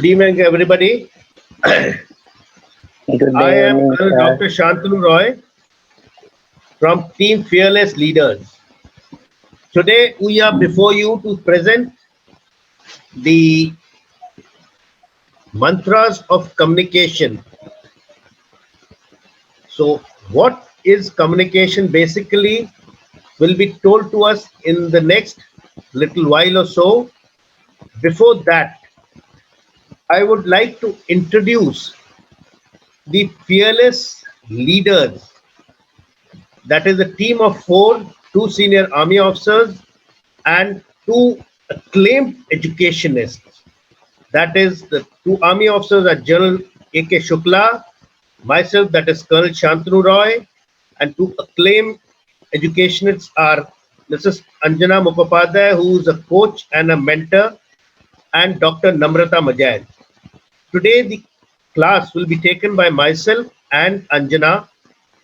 Good evening, everybody. Good I am evening, sir. Dr. Shantanu Roy from Team Fearless Leaders. Today, we are before you to present the mantras of communication. So, what is communication basically will be told to us in the next little while or so. Before that, I would like to introduce the fearless leaders. That is a team of four, two senior army officers and two acclaimed educationists. That is, the two army officers are General A.K. Shukla, myself, that is Colonel Shantanu Roy, and two acclaimed educationists are Mrs. Anjana Mukhopadhyay, who is a coach and a mentor, and Dr. Namrata Majayan. Today, the class will be taken by myself and Anjana.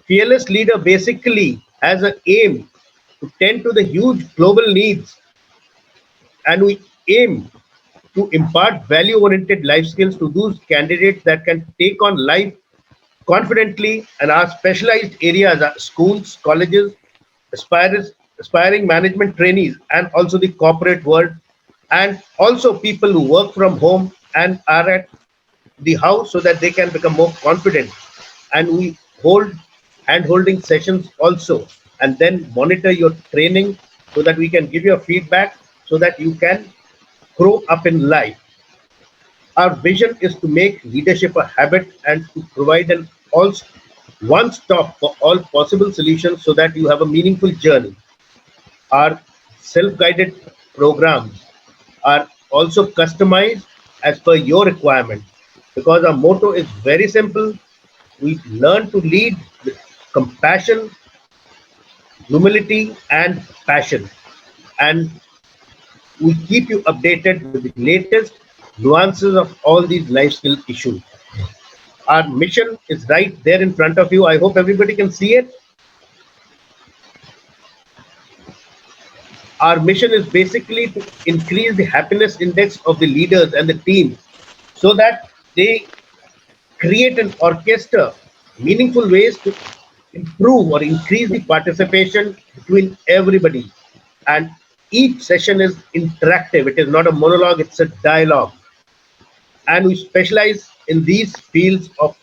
Fearless leader basically has an aim to tend to the huge global needs, and we aim to impart value-oriented life skills to those candidates that can take on life confidently, and our specialized areas are schools, colleges, aspiring management trainees, and also the corporate world, and also people who work from home and are at the house so that they can become more confident. And we hold hand holding sessions also, and then monitor your training so that we can give you a feedback so that you can grow up in life. Our vision is to make leadership a habit and to provide an all one stop for all possible solutions so that you have a meaningful journey. Our self guided programs are also customized as per your requirement, because our motto is very simple. We learn to lead with compassion, humility, and passion. And we keep you updated with the latest nuances of all these life skill issues. Our mission is right there in front of you. I hope everybody can see it. Our mission is basically to increase the happiness index of the leaders and the team so that they create and orchestra meaningful ways to improve or increase the participation between everybody. And each session is interactive. It is not a monologue, it's a dialogue. And we specialize in these fields of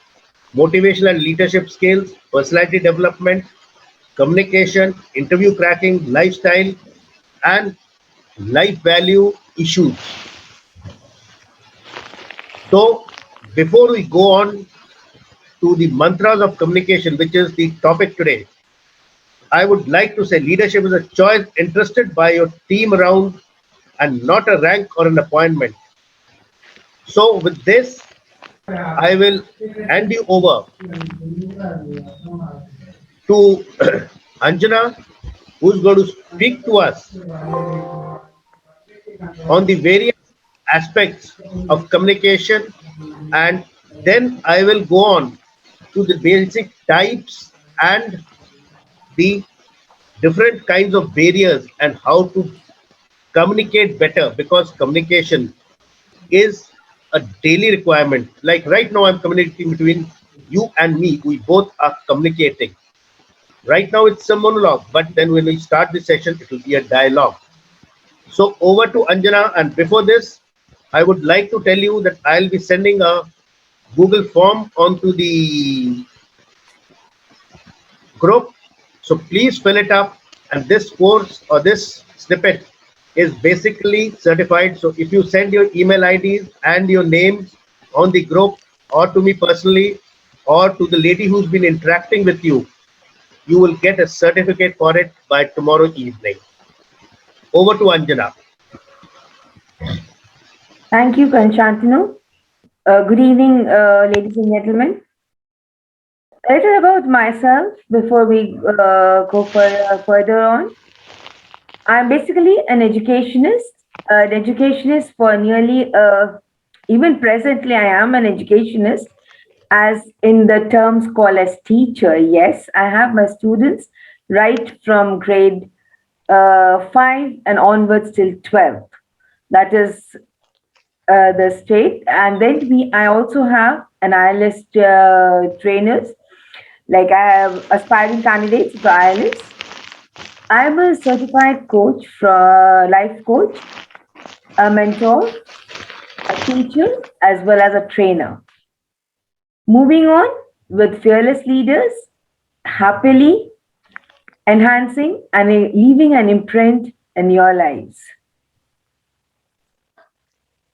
motivational and leadership skills, personality development, communication, interview cracking, lifestyle, and life value issues. So, before we go on to the mantras of communication, which is the topic today, I would like to say leadership is a choice entrusted by your team around and not a rank or an appointment. So, with this, I will hand you over to Anjana, who's going to speak to us on the various aspects of communication, and then I will go on to the basic types and the different kinds of barriers and how to communicate better, because communication is a daily requirement. Like right now, I'm communicating between you and me. We both are communicating. Right now, it's a monologue, but then when we start the session, it will be a dialogue. So over to Anjana. And before this, I would like to tell you that I'll be sending a Google form onto the group. So please fill it up. And this course or this snippet is basically certified. So if you send your email IDs and your names on the group, or to me personally, or to the lady who's been interacting with you will get a certificate for it by tomorrow evening. Over to Anjana. Thank you, Kanchantanu. Good evening, ladies and gentlemen. A little about myself before we go further on. I'm basically an educationist for nearly, even presently, I am an educationist, as in the terms called as teacher. Yes, I have my students right from grade 5 and onwards till 12th. That is the state. And then I also have an ILS trainers. Like I have aspiring candidates for ILS. I'm a certified coach, for life coach, a mentor, a teacher, as well as a trainer. Moving on with fearless leaders, happily enhancing and leaving an imprint in your lives.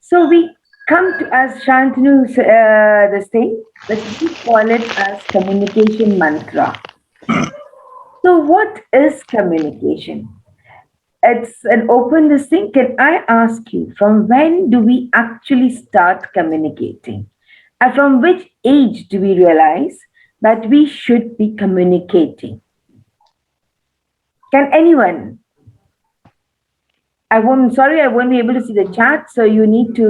So we come to, as Shantanu, this thing, let's just call it as communication mantra. So what is communication? It's an open this thing. Can I ask you, from when do we actually start communicating? And from which age do we realize that we should be communicating? Can anyone? Sorry, I won't be able to see the chat, so you need to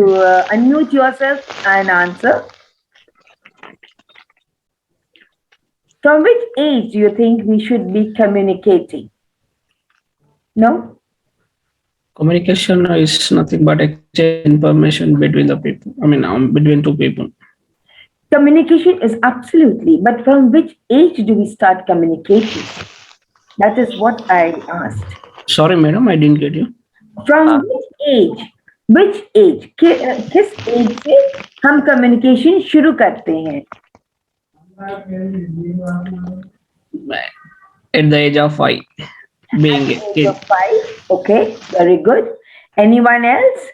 unmute yourself and answer. From which age do you think we should be communicating? No? Communication is nothing but exchange information between the people. Between two people. Communication is absolutely, but from which age do we start communicating? That is what I asked. Sorry, madam, I didn't get you. From which age? Which age? किस as से हम communication शुरू करते हैं? At the age of 5, being a Age kid. of 5. Okay, very good. Anyone else?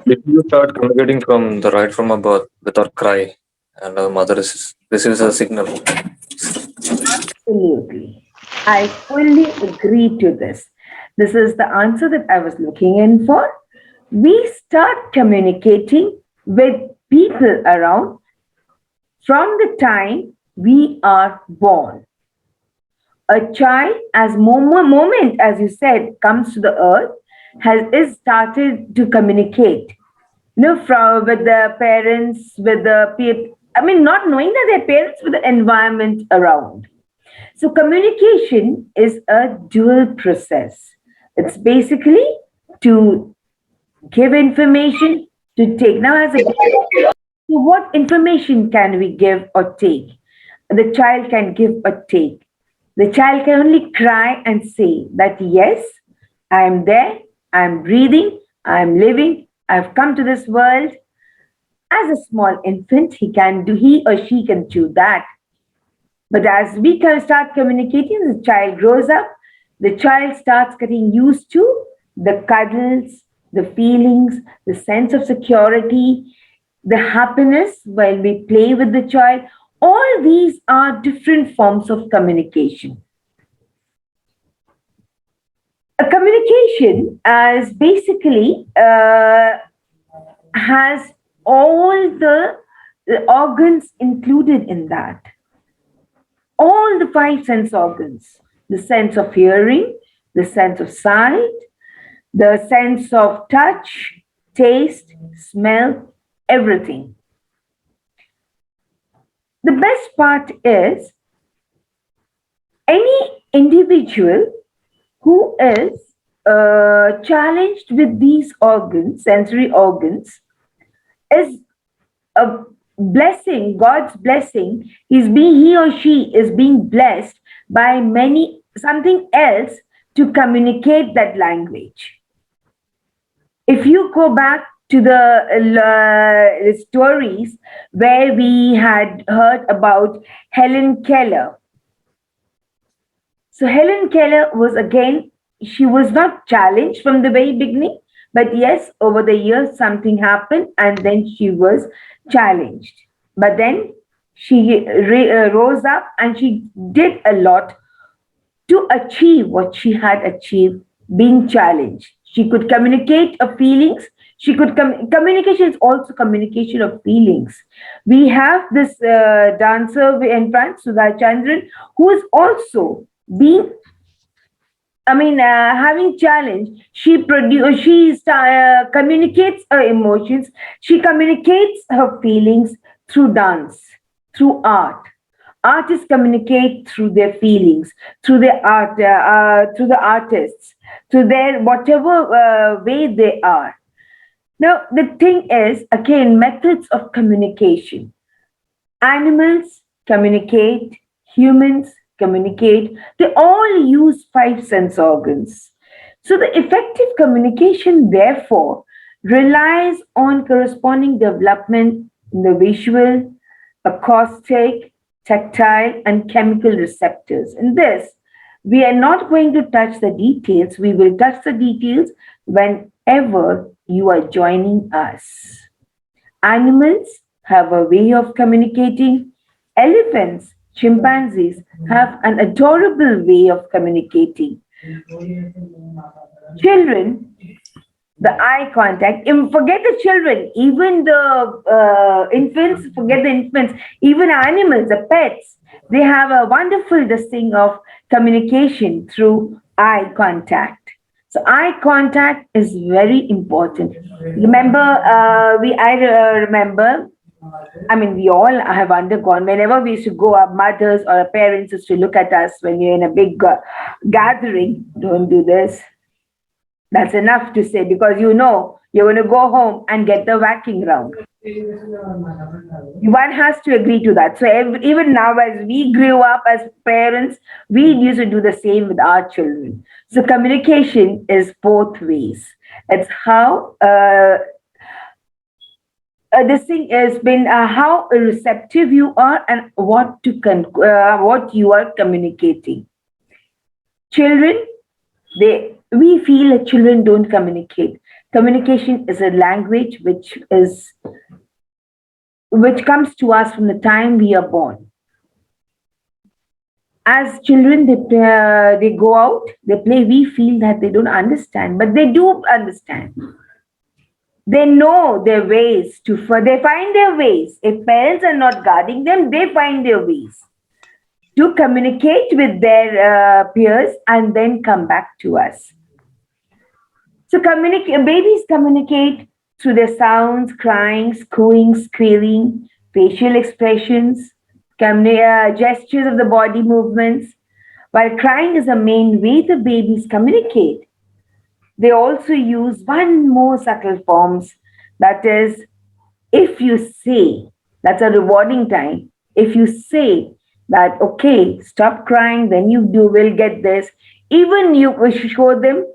If you start communicating from the right from a birth with our cry, and our mother receives a signal. Absolutely. I fully agree to this. This is the answer that I was looking in for. We start communicating with people around from the time we are born. A child, as moment, as you said, comes to the earth, is started to communicate. From with the parents, with the people. Not knowing that they're parents, with the environment around. So communication is a dual process. It's basically to give information, to take. Now, as a so what information can we give or take? The child can give or take. The child can only cry and say that, yes, I am there, I am breathing, I am living, I've come to this world. As a small infant, he or she can do that. But as we can start communicating, the child grows up, the child starts getting used to the cuddles, the feelings, the sense of security, the happiness while we play with the child. All these are different forms of communication. A communication as basically has all the organs included in that. All the 5 sense organs, the sense of hearing, the sense of sight, the sense of touch, taste, smell, everything. The best part is any individual who is challenged with these organs, sensory organs, is a blessing, God's blessing. He or she is being blessed by something else to communicate that language. If you go back to the stories where we had heard about Helen Keller. So Helen Keller she was not challenged from the very beginning, but yes, over the years something happened and then she was challenged. But then she rose up and she did a lot to achieve what she had achieved being challenged. She could communicate her feelings. Communication is also communication of feelings. We have this dancer in front, Sudha Chandran, who is also having challenge. She communicates her emotions. She communicates her feelings through dance, through art. Artists communicate through their feelings, through their art, through the artists, through their whatever way they are. Now, the thing is, again, methods of communication. Animals communicate, humans communicate, they all use five sense organs. So, the effective communication, therefore, relies on corresponding development in the visual, acoustic, tactile, and chemical receptors. In this, we are not going to touch the details. We will touch the details whenever you are joining us. Animals have a way of communicating. Elephants, chimpanzees have an adorable way of communicating. Children, the eye contact, forget the children, even the infants, forget the infants, even animals, the pets, they have a wonderful this thing of communication through eye contact. So eye contact is very important. Remember, remember, I mean, we all have undergone, whenever we used to go, our mothers or our parents used to look at us when you're in a big gathering. Don't do this. That's enough to say, because you know you're going to go home and get the whacking round. One has to agree to that. So even now, as we grew up as parents, we used to do the same with our children. So communication is both ways. It's how this thing has been how receptive you are and what you are communicating. Children, we feel that children don't communicate. Communication is a language which comes to us from the time we are born. As children, they go out, they play. We feel that they don't understand, but they do understand. They know their ways they find their ways. If parents are not guarding them, they find their ways to communicate with their peers and then come back to us. So babies communicate through their sounds, crying, cooing, squealing, facial expressions, gestures of the body movements. While crying is the main way the babies communicate, they also use one more subtle forms. That is, if you say, that's a rewarding time. If you say that, okay, stop crying, then you will get this. Even you show them.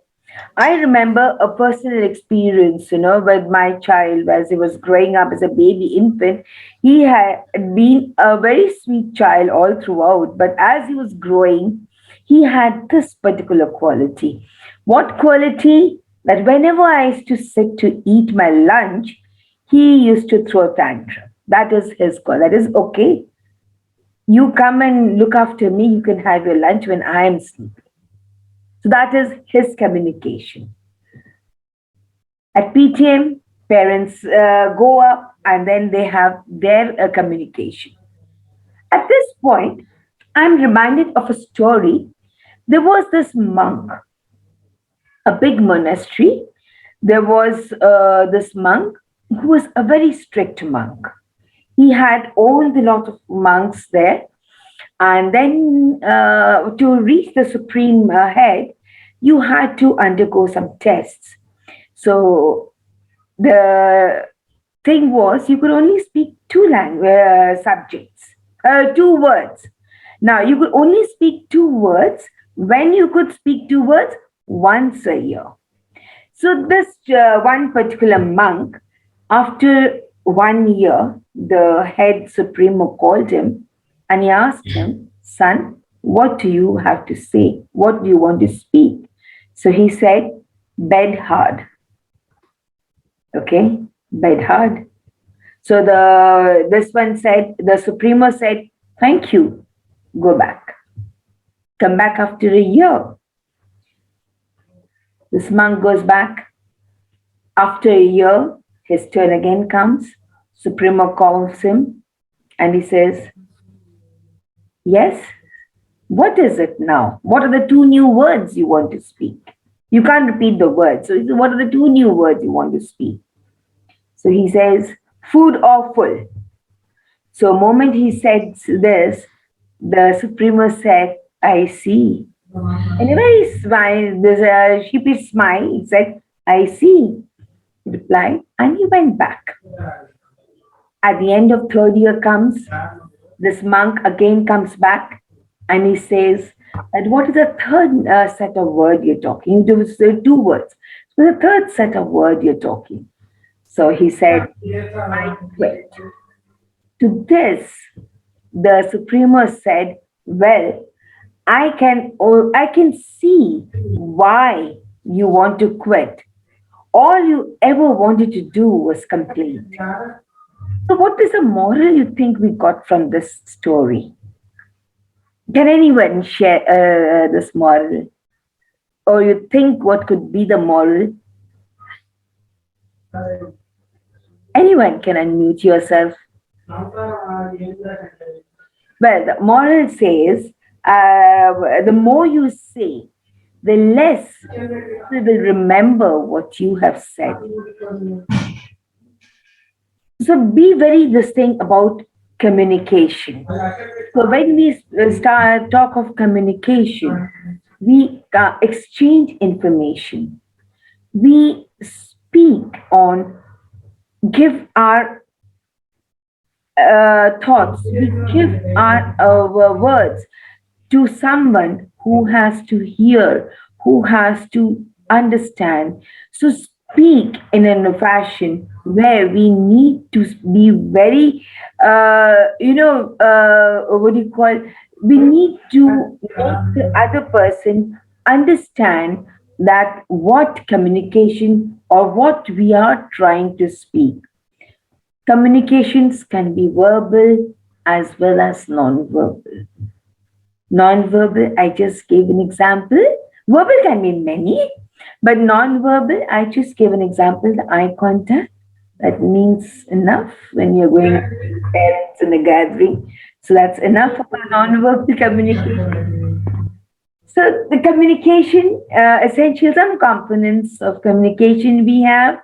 I remember a personal experience, with my child as he was growing up as a baby infant. He had been a very sweet child all throughout, but as he was growing, he had this particular quality. What quality? That whenever I used to sit to eat my lunch, he used to throw a tantrum. That is his call. That is okay. You come and look after me. You can have your lunch when I am sleeping. So that is his communication. At PTM, parents go up and then they have their communication. At this point, I'm reminded of a story. There was this monk, a big monastery. There was this monk who was a very strict monk. He had all the lot of monks there. And then to reach the supreme head, you had to undergo some tests. So the thing was, you could only speak two words. Now, you could only speak two words when you could speak two words once a year. So this one particular monk, after 1 year, the head supremo called him and he asked him, son, what do you have to say? What do you want to speak? So he said, bed hard. Okay, bed hard. So the supremo said, thank you, go back. Come back after a year. This monk goes back. After a year, his turn again comes. Supremo calls him and he says, yes, what is it now? What are the two new words you want to speak? You can't repeat the words. So what are the two new words you want to speak? So he says, food or full. So the moment he said this, the Supremo said, I see. And a very smile, there's a sheepish smile. He said, I see. He replied, And he went back. At the end of third year comes, this monk again comes back and he says that what is the third set of word you're talking? There was two words. So the third set of word you're talking. So he said, I quit. To this, the Supremo said, well, I can see why you want to quit. All you ever wanted to do was complete. So, what is the moral you think we got from this story? Can anyone share this moral? Or you think what could be the moral? Anyone can unmute yourself. Well, the moral says the more you say, the less people will remember what you have said. So be very distinct about communication. So when we start talk of communication, we exchange information. We speak on, give our thoughts, we give our words to someone who has to hear, who has to understand. So speak in a fashion where we need to be very, what do you call? We need to make the other person understand that what communication or what we are trying to speak. Communications can be verbal as well as non-verbal. Non-verbal, I just gave an example. Verbal can be many, but non-verbal, I just gave an example, the eye contact. That means enough when you're going to parents in a gathering. So that's enough of a non-verbal communication. So the communication, essential, some components of communication we have,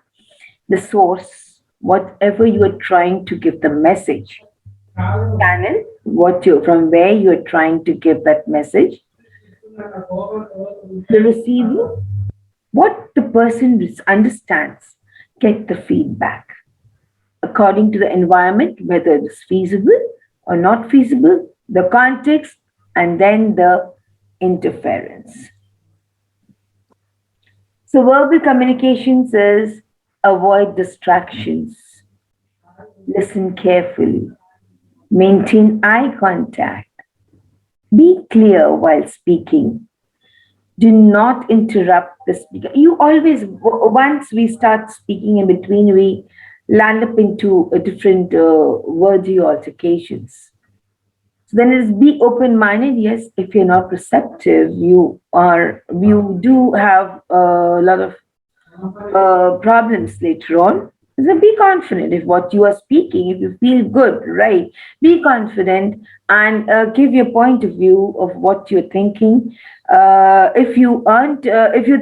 the source, whatever you are trying to give the message. Channel, from where you are trying to give that message. The receiver, what the person understands, get the feedback according to the environment, whether it is feasible or not feasible, the context, and then the interference. So verbal communications is avoid distractions, listen carefully, maintain eye contact, be clear while speaking, do not interrupt the speaker. You always, once we start speaking in between, we land up into a different wordy altercations. So then it is be open-minded. Yes, if you're not receptive, you do have a lot of problems later on. So be confident if what you are speaking, if you feel good, right? Be confident and give your point of view of what you're thinking. If you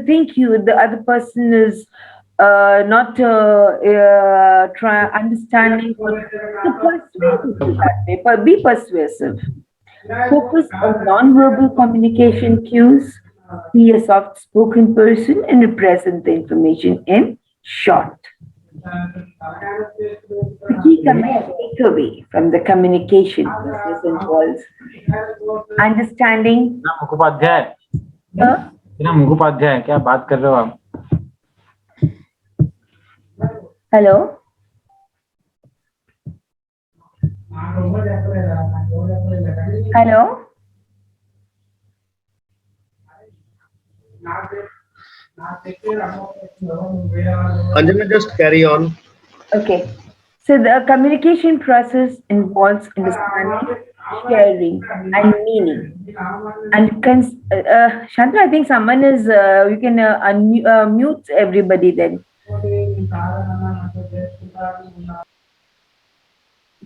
think the other person is not understanding, be persuasive. Focus on non-verbal communication cues. Be a soft-spoken person and represent the information in short. The key takeaway from the communication process involves understanding. Mukhopadhyay Mukhopadhyay क्या बात कर रहे हो आप? Hello. Hello. Anjana, just carry on. Okay. So the communication process involves understanding, sharing, and meaning. And Shantanu, I think someone is. You can mute everybody then.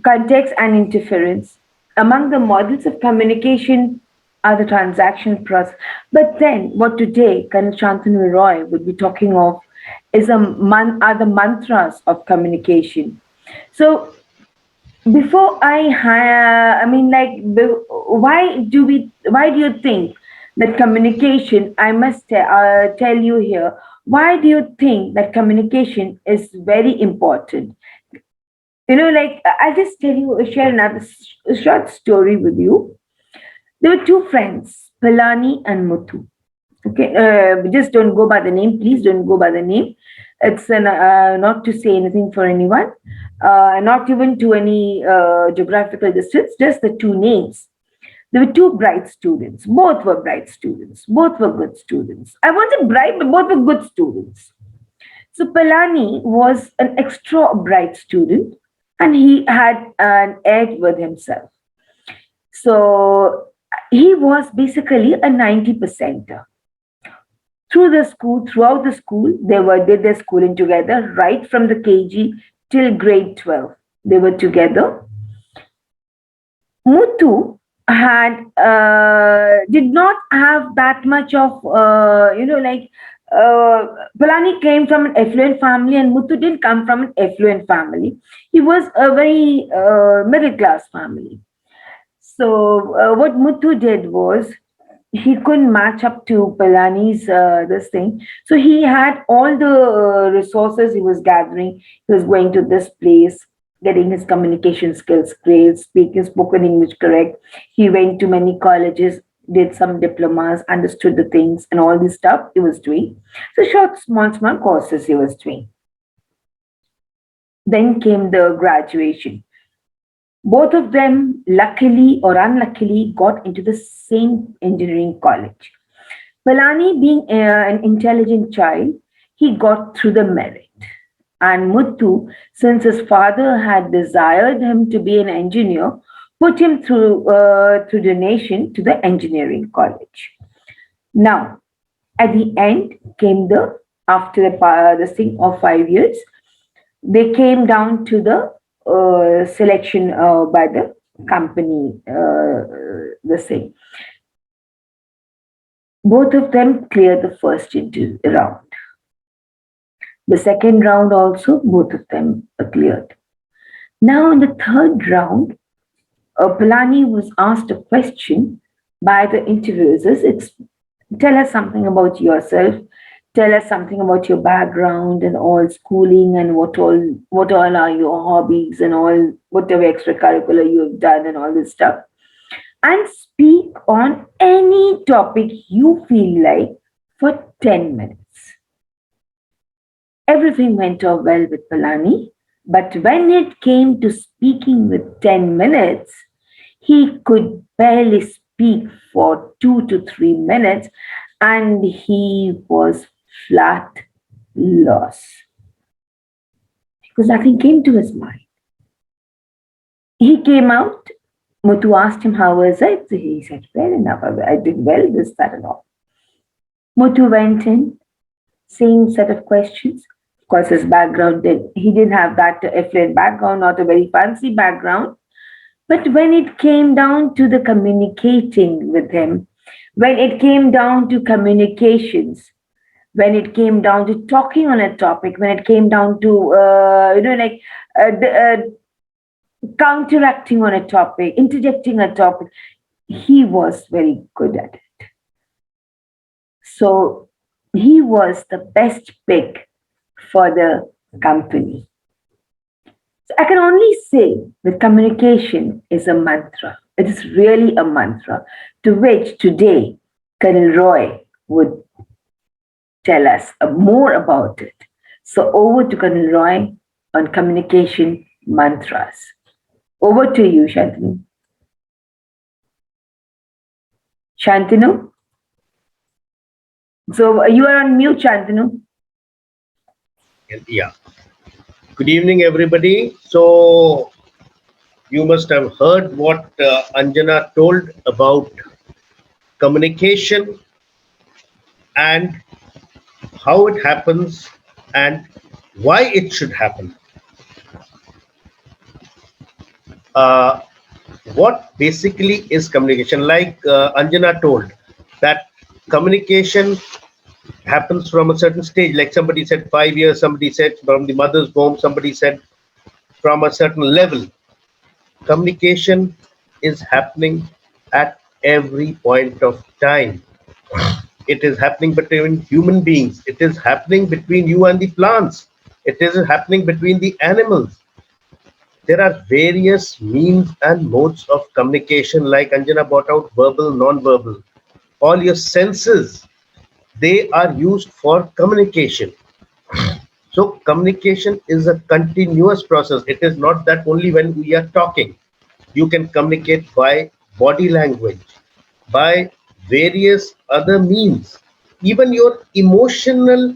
Context and interference. Among the models of communication are the transaction process. But then, what today Colonel Shantanu Roy would be talking of is are the mantras of communication. So, before why do you think that communication? I must tell you here, Why do you think that communication is very important? I'll just share another short story with you. There were two friends, Palani and Muthu. Okay, just don't go by the name. Please don't go by the name. It's not to say anything for anyone, not even to any geographical distance. Just the two names. There were two bright students. Both were bright students. Both were good students. I wasn't bright, but both were good students. So Palani was an extra bright student, and he had an edge with himself. So he was basically a 90 percenter. Throughout the school, did their schooling together, right from the KG till grade 12. They were together. Muthu did not have that much of Palani came from an affluent family and Muthu didn't come from an affluent family. He was a very middle class family. So what Muthu did was he couldn't match up to Palani's this thing. So he had all the resources he was gathering. He was going to this place, getting his communication skills great, speaking spoken English correct. He went to many colleges, did some diplomas, understood the things and all this stuff he was doing. So short, small courses he was doing. Then came the graduation. Both of them, luckily or unluckily, got into the same engineering college. Palani, being an intelligent child, he got through the merit. And Muthu, since his father had desired him to be an engineer, put him through donation to the engineering college. Now, at the end came after this thing of 5 years, they came down to the selection by the company, the same. Both of them cleared the first round. The second round also, both of them cleared. Now in the third round, Palani was asked a question by the interviewers. Tell us something about yourself. Tell us something about your background and all schooling and what all are your hobbies and all whatever extracurricular you have done and all this stuff. And speak on any topic you feel like for 10 minutes. Everything went off well with Palani, but when it came to speaking with 10 minutes, he could barely speak for 2 to 3 minutes and he was flat loss because nothing came to his mind. He came out. Muthu asked him, how was it? He said, well enough, I did well, this, that and all. Muthu went in, same set of questions. Of course, his background, he didn't have that affluent background, not a very fancy background. But when it came down to the communicating with him, when it came down to communications, when it came down to talking on a topic, when it came down to, counteracting on a topic, interjecting a topic, he was very good at it. So he was the best pick for the company. So I can only say that communication is a mantra. It is really a mantra to which today Colonel Roy would tell us more about it. So over to Colonel Roy on communication mantras. Over to you, Shantanu. Shantanu? So you are on mute, Shantanu. Yeah. Good evening, everybody. So you must have heard what Anjana told about communication and how it happens and why it should happen. What basically is communication? Like Anjana told, that communication happens from a certain stage. Like somebody said 5 years, somebody said from the mother's womb, somebody said from a certain level. Communication is happening at every point of time. It is happening between human beings. It is happening between you and the plants. It is happening between the animals. There are various means and modes of communication, like Anjana brought out, verbal, non-verbal. All your senses, they are used for communication. So communication is a continuous process. It is not that only when we are talking. You can communicate by body language, by various other means. Even your emotional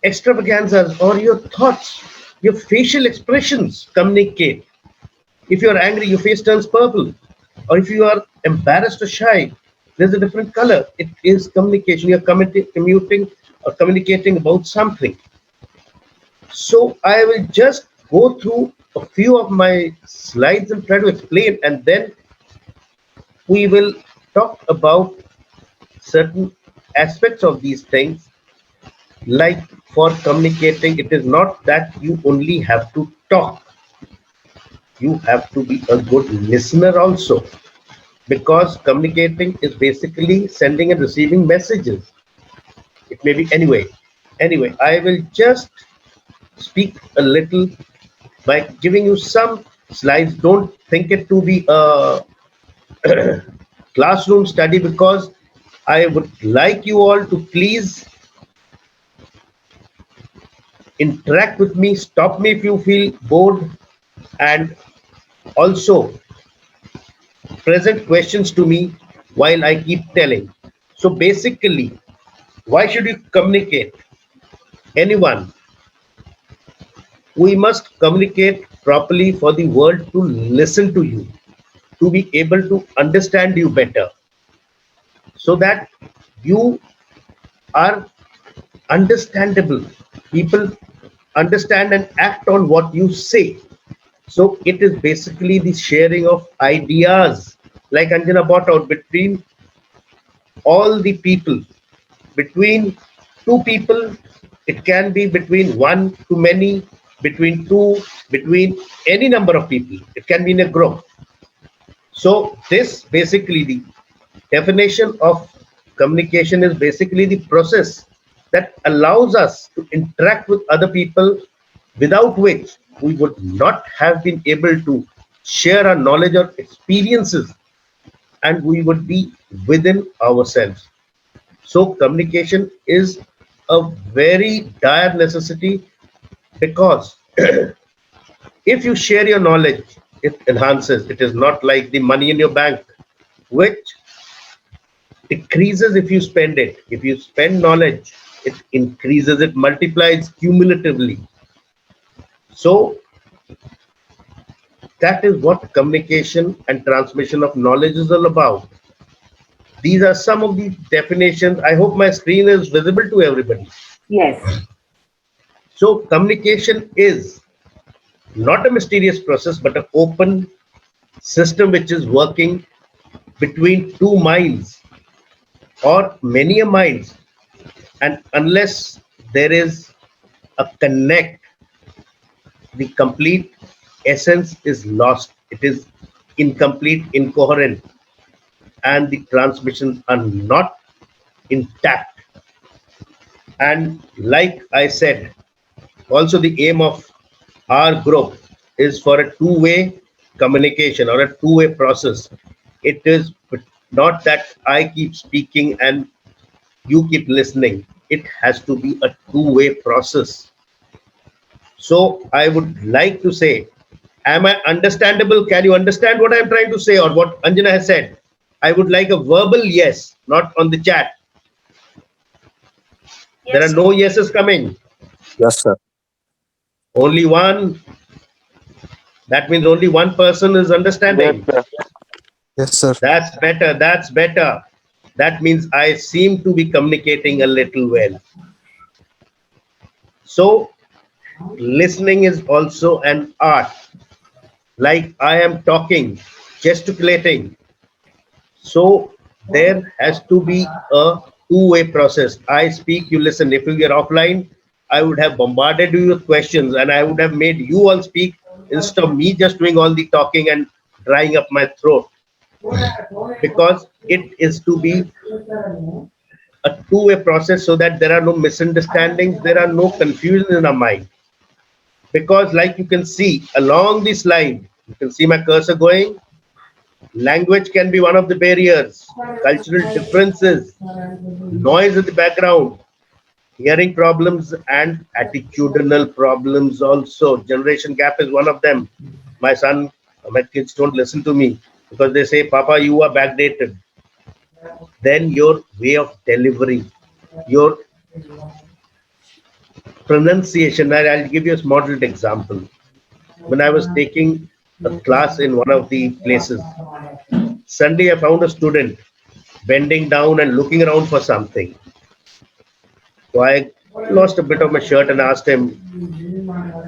extravaganzas or your thoughts, your facial expressions communicate. If you're angry, your face turns purple. Or if you are embarrassed or shy, there's a different color. It is communication. You're commuting or communicating about something. So I will just go through a few of my slides and try to explain, and then we will talk about certain aspects of these things. Like for communicating, it is not that you only have to talk, you have to be a good listener also, because communicating is basically sending and receiving messages. It may be anyway, I will just speak a little by giving you some slides. Don't think it to be a classroom study, because I would like you all to please interact with me, stop me if you feel bored, and also present questions to me while I keep telling. So basically, why should you communicate? Anyone, we must communicate properly for the world to listen to you, to be able to understand you better, so that you are understandable. People understand and act on what you say. So it is basically the sharing of ideas, like Anjana brought out, between all the people, between two people, it can be between one to many, between two, between any number of people. It can be in a group. So this basically, the definition of communication is basically the process that allows us to interact with other people, without which we would not have been able to share our knowledge or experiences, and we would be within ourselves. So communication is a very dire necessity, because if you share your knowledge, it enhances. It is not like the money in your bank, which decreases if you spend it. If you spend knowledge, it increases, it multiplies cumulatively. So that is what communication and transmission of knowledge is all about. These are some of the definitions. I hope my screen is visible to everybody. Yes. So communication is not a mysterious process, but an open system which is working between two minds or many a minds. And unless there is a connect, the complete essence is lost. It is incomplete, incoherent, and the transmissions are not intact. And like I said, also the aim of our group is for a two-way communication or a two-way process. It is not that I keep speaking and you keep listening. It has to be a two-way process. So I would like to say, am I understandable? Can you understand what I'm trying to say, or what Anjana has said? I would like a verbal yes, not on the chat. There are no yeses coming. Yes, sir. Only one. That means only one person is Yes, understanding. sir. Yes, sir. That's better. That's better. That means I seem to be communicating a little well. So listening is also an art. Like I am talking, gesticulating. So there has to be a two-way process. I speak, you listen. If you are offline, I would have bombarded you with questions, and I would have made you all speak instead of me just doing all the talking and drying up my throat. because it is to be a two-way process so that there are no misunderstandings, there are no confusion in our mind. Because like you can see along the slide, you can see my cursor going. Language can be one of the barriers, cultural differences, noise in the background, hearing problems, and attitudinal problems also. Generation gap is one of them. My son, my kids don't listen to me because they say, Papa, you are backdated. Then your way of delivery, your pronunciation. I'll give you a modeled example. When I was taking a class in one of the places, Sunday I found a student bending down and looking around for something. So I lost a bit of my shirt and asked him,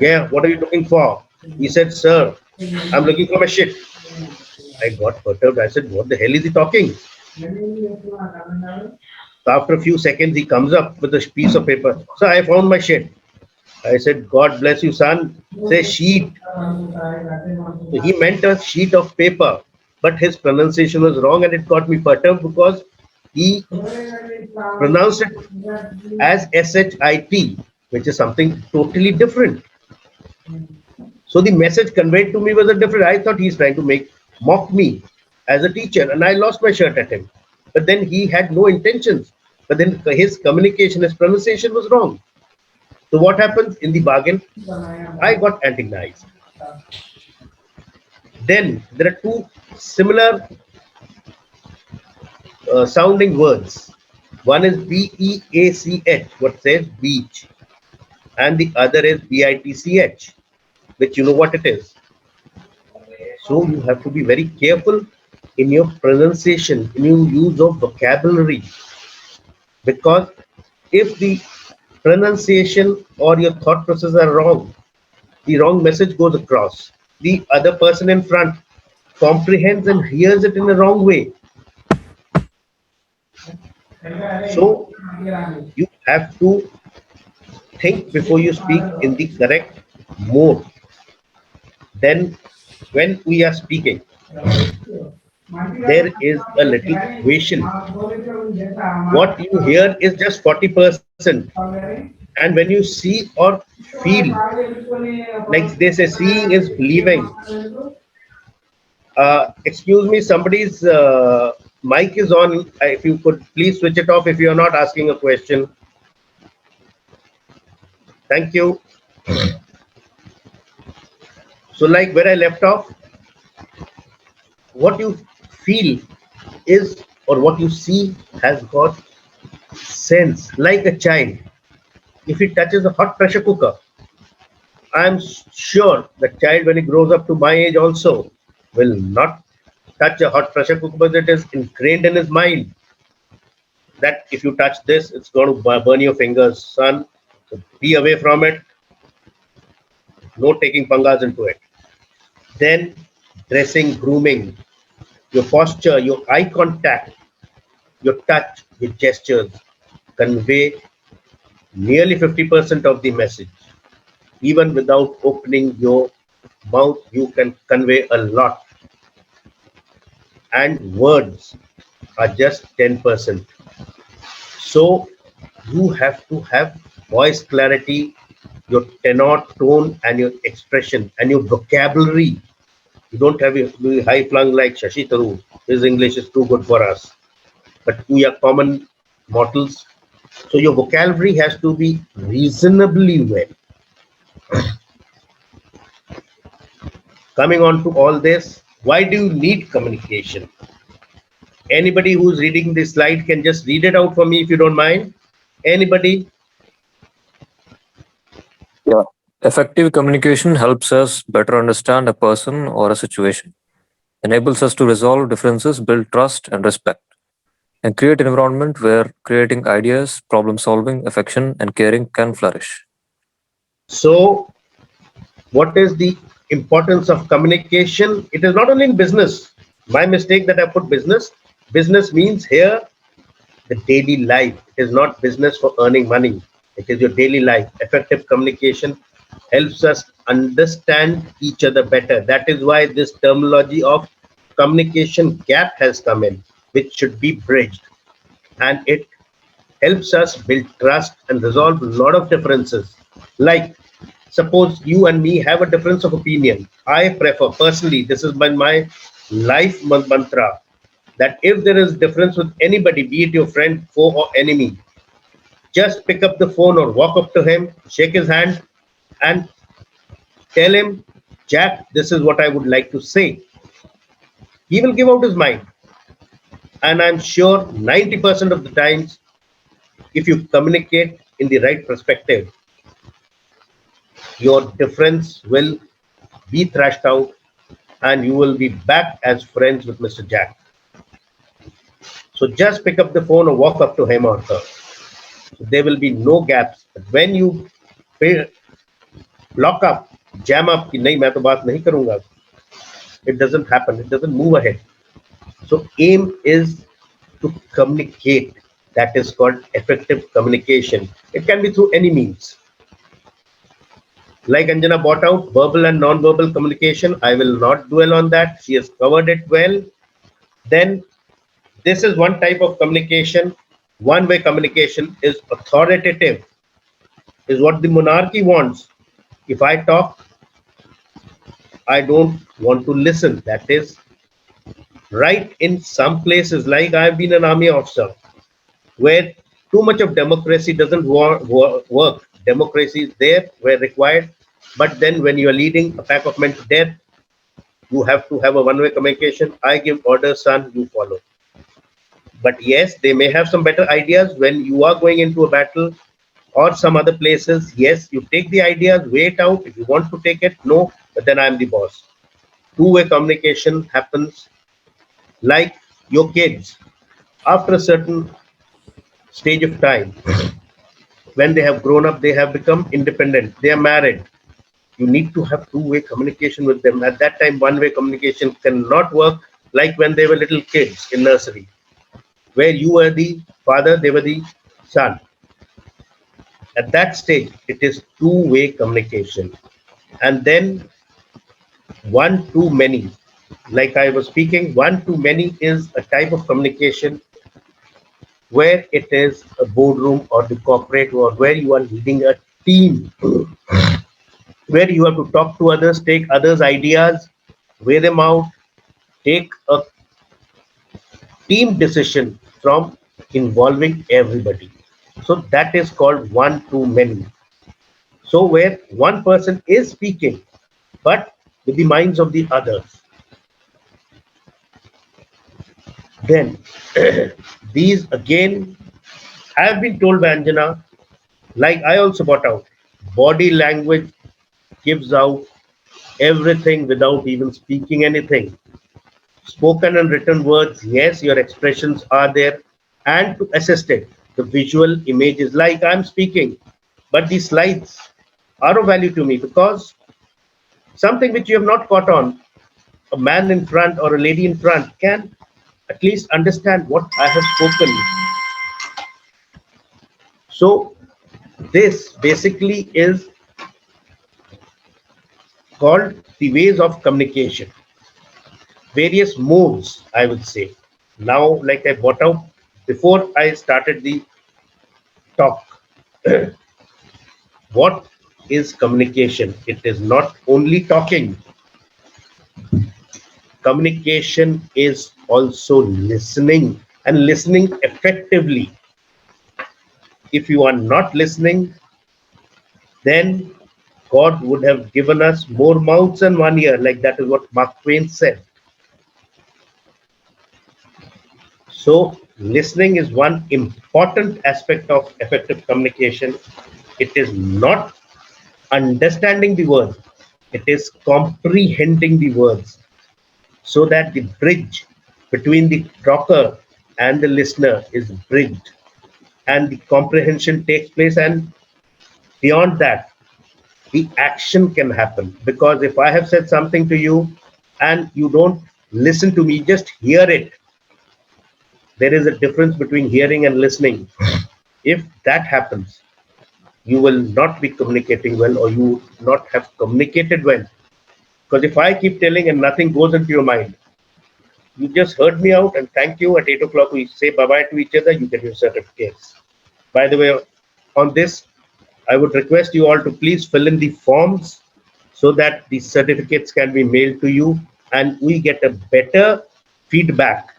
yeah, what are you looking for? He said, sir, I'm looking for my shit. I got perturbed. I said, what the hell is he talking? So after a few seconds, he comes up with a piece of paper. So I found my shit. I said, God bless you, son. Say sheet. So he meant a sheet of paper, but his pronunciation was wrong and it got me perturbed because he pronounced it as shit, which is something totally different. So the message conveyed to me was a different. I thought he's trying to mock me as a teacher, and I lost my shirt at him. But then he had no intentions. But then his communication, his pronunciation was wrong. So what happens in the bargain? I got antagonized. Then there are two similar sounding words. One is beach, what says beach, and the other is bitch, which you know what it is. So you have to be very careful in your pronunciation, in your use of vocabulary, because if the pronunciation or your thought process are wrong, the wrong message goes across. The other person in front comprehends and hears it in the wrong way. So you have to think before you speak in the correct mode. Then when we are speaking, there is a little equation. What you hear is just 40%. And when you see or feel, like they say, seeing is believing. Excuse me, somebody's mic is on. If you could please switch it off if you are not asking a question. Thank you. So like where I left off, what you feel is, or what you see has got sense. Like a child, if he touches a hot pressure cooker, I'm sure the child when he grows up to my age also will not touch a hot pressure cooker because it is ingrained in his mind that if you touch this, it's going to burn your fingers, son. So be away from it. No taking pangas into it. Then dressing, grooming, your posture, your eye contact, your touch, your gestures convey nearly 50% of the message. Even without opening your mouth, you can convey a lot. And words are just 10%. So you have to have voice clarity, your tenor, tone, and your expression and your vocabulary. You don't have to be high flung like Shashi Tharoor. His English is too good for us. But we are common mortals. So your vocabulary has to be reasonably well. Coming on to all this, why do you need communication? Anybody who's reading this slide can just read it out for me if you don't mind. Anybody? Yeah. Effective communication helps us better understand a person or a situation, enables us to resolve differences, build trust and respect, and create an environment where creating ideas, problem solving, affection, and caring can flourish. So, what is the importance of communication? It is not only in business. My mistake that I put business. Business means here the daily life. It is not business for earning money. It is your daily life. Effective communication helps us understand each other better. That is why this terminology of communication gap has come in, which should be bridged. And it helps us build trust and resolve a lot of differences. Like, suppose you and me have a difference of opinion. I prefer, personally, this is my life mantra, that if there is difference with anybody, be it your friend, foe, or enemy, just pick up the phone or walk up to him, shake his hand, and tell him, Jack, this is what I would like to say. He will give out his mind. And I'm sure 90% of the times, if you communicate in the right perspective, your difference will be thrashed out and you will be back as friends with Mr. Jack. So just pick up the phone or walk up to him or her. So there will be no gaps. But when you lock up, jam up, कि नहीं मैं तो बात नहीं करूंगा, it doesn't happen. It doesn't move ahead. So aim is to communicate. That is called effective communication. It can be through any means. Like Anjana brought out verbal and non-verbal communication. I will not dwell on that. She has covered it well. Then this is one type of communication. One-way communication is authoritative, is what the monarchy wants. If I talk, I don't want to listen. That is right in some places, like I've been an army officer, where too much of democracy doesn't work. Democracy is there where required, but then when you are leading a pack of men to death, you have to have a one-way communication. I give orders, son, you follow. But yes, they may have some better ideas when you are going into a battle or some other places. Yes, you take the ideas, weigh it out. If you want to take it, no, but then I'm the boss. Two-way communication happens like your kids. After a certain stage of time, when they have grown up, they have become independent, they are married. You need to have two-way communication with them. At that time, one-way communication cannot work like when they were little kids in nursery, where you were the father, they were the son. At that stage, it is two-way communication. And then one-to-many. Like I was speaking, one-to-many is a type of communication where it is a boardroom or the corporate or where you are leading a team, where you have to talk to others, take others' ideas, weigh them out, take a team decision from involving everybody. So that is called one-to-many. So where one person is speaking, but with the minds of the others. Then these again have been told by Anjana, like I also brought out, body language gives out everything without even speaking anything. Spoken and written words, yes, your expressions are there, and to assist it, the visual images, like I'm speaking, but these slides are of value to me because something which you have not caught on, a man in front or a lady in front can at least understand what I have spoken. So this basically is called the ways of communication. Various modes, I would say. Now, like I brought out before I started the talk, what is communication? It is not only talking. Communication is also listening, and listening effectively. If you are not listening, then God would have given us more mouths than one ear, like that is what Mark Twain said. So listening is one important aspect of effective communication. It is not understanding the words, it is comprehending the words, so that the bridge between the talker and the listener is bridged and the comprehension takes place, and beyond that the action can happen. Because if I have said something to you and you don't listen to me, just hear it. There is a difference between hearing and listening. If that happens, you will not be communicating well, or you will not have communicated well. Because if I keep telling and nothing goes into your mind, You just heard me out, and thank you. At 8 o'clock, we say bye bye to each other. You get your certificates. By the way, on this, I would request you all to please fill in the forms so that the certificates can be mailed to you and we get a better feedback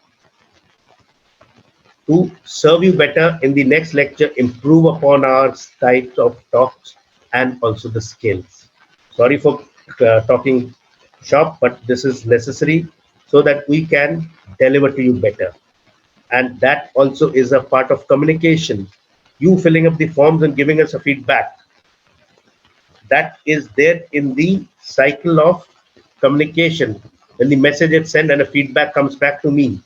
to serve you better in the next lecture, improve upon our types of talks and also the skills. Sorry for talking shop, but this is necessary so that we can deliver to you better. And that also is a part of communication. You filling up the forms and giving us a feedback. That is there in the cycle of communication. When the message is sent and a feedback comes back to me,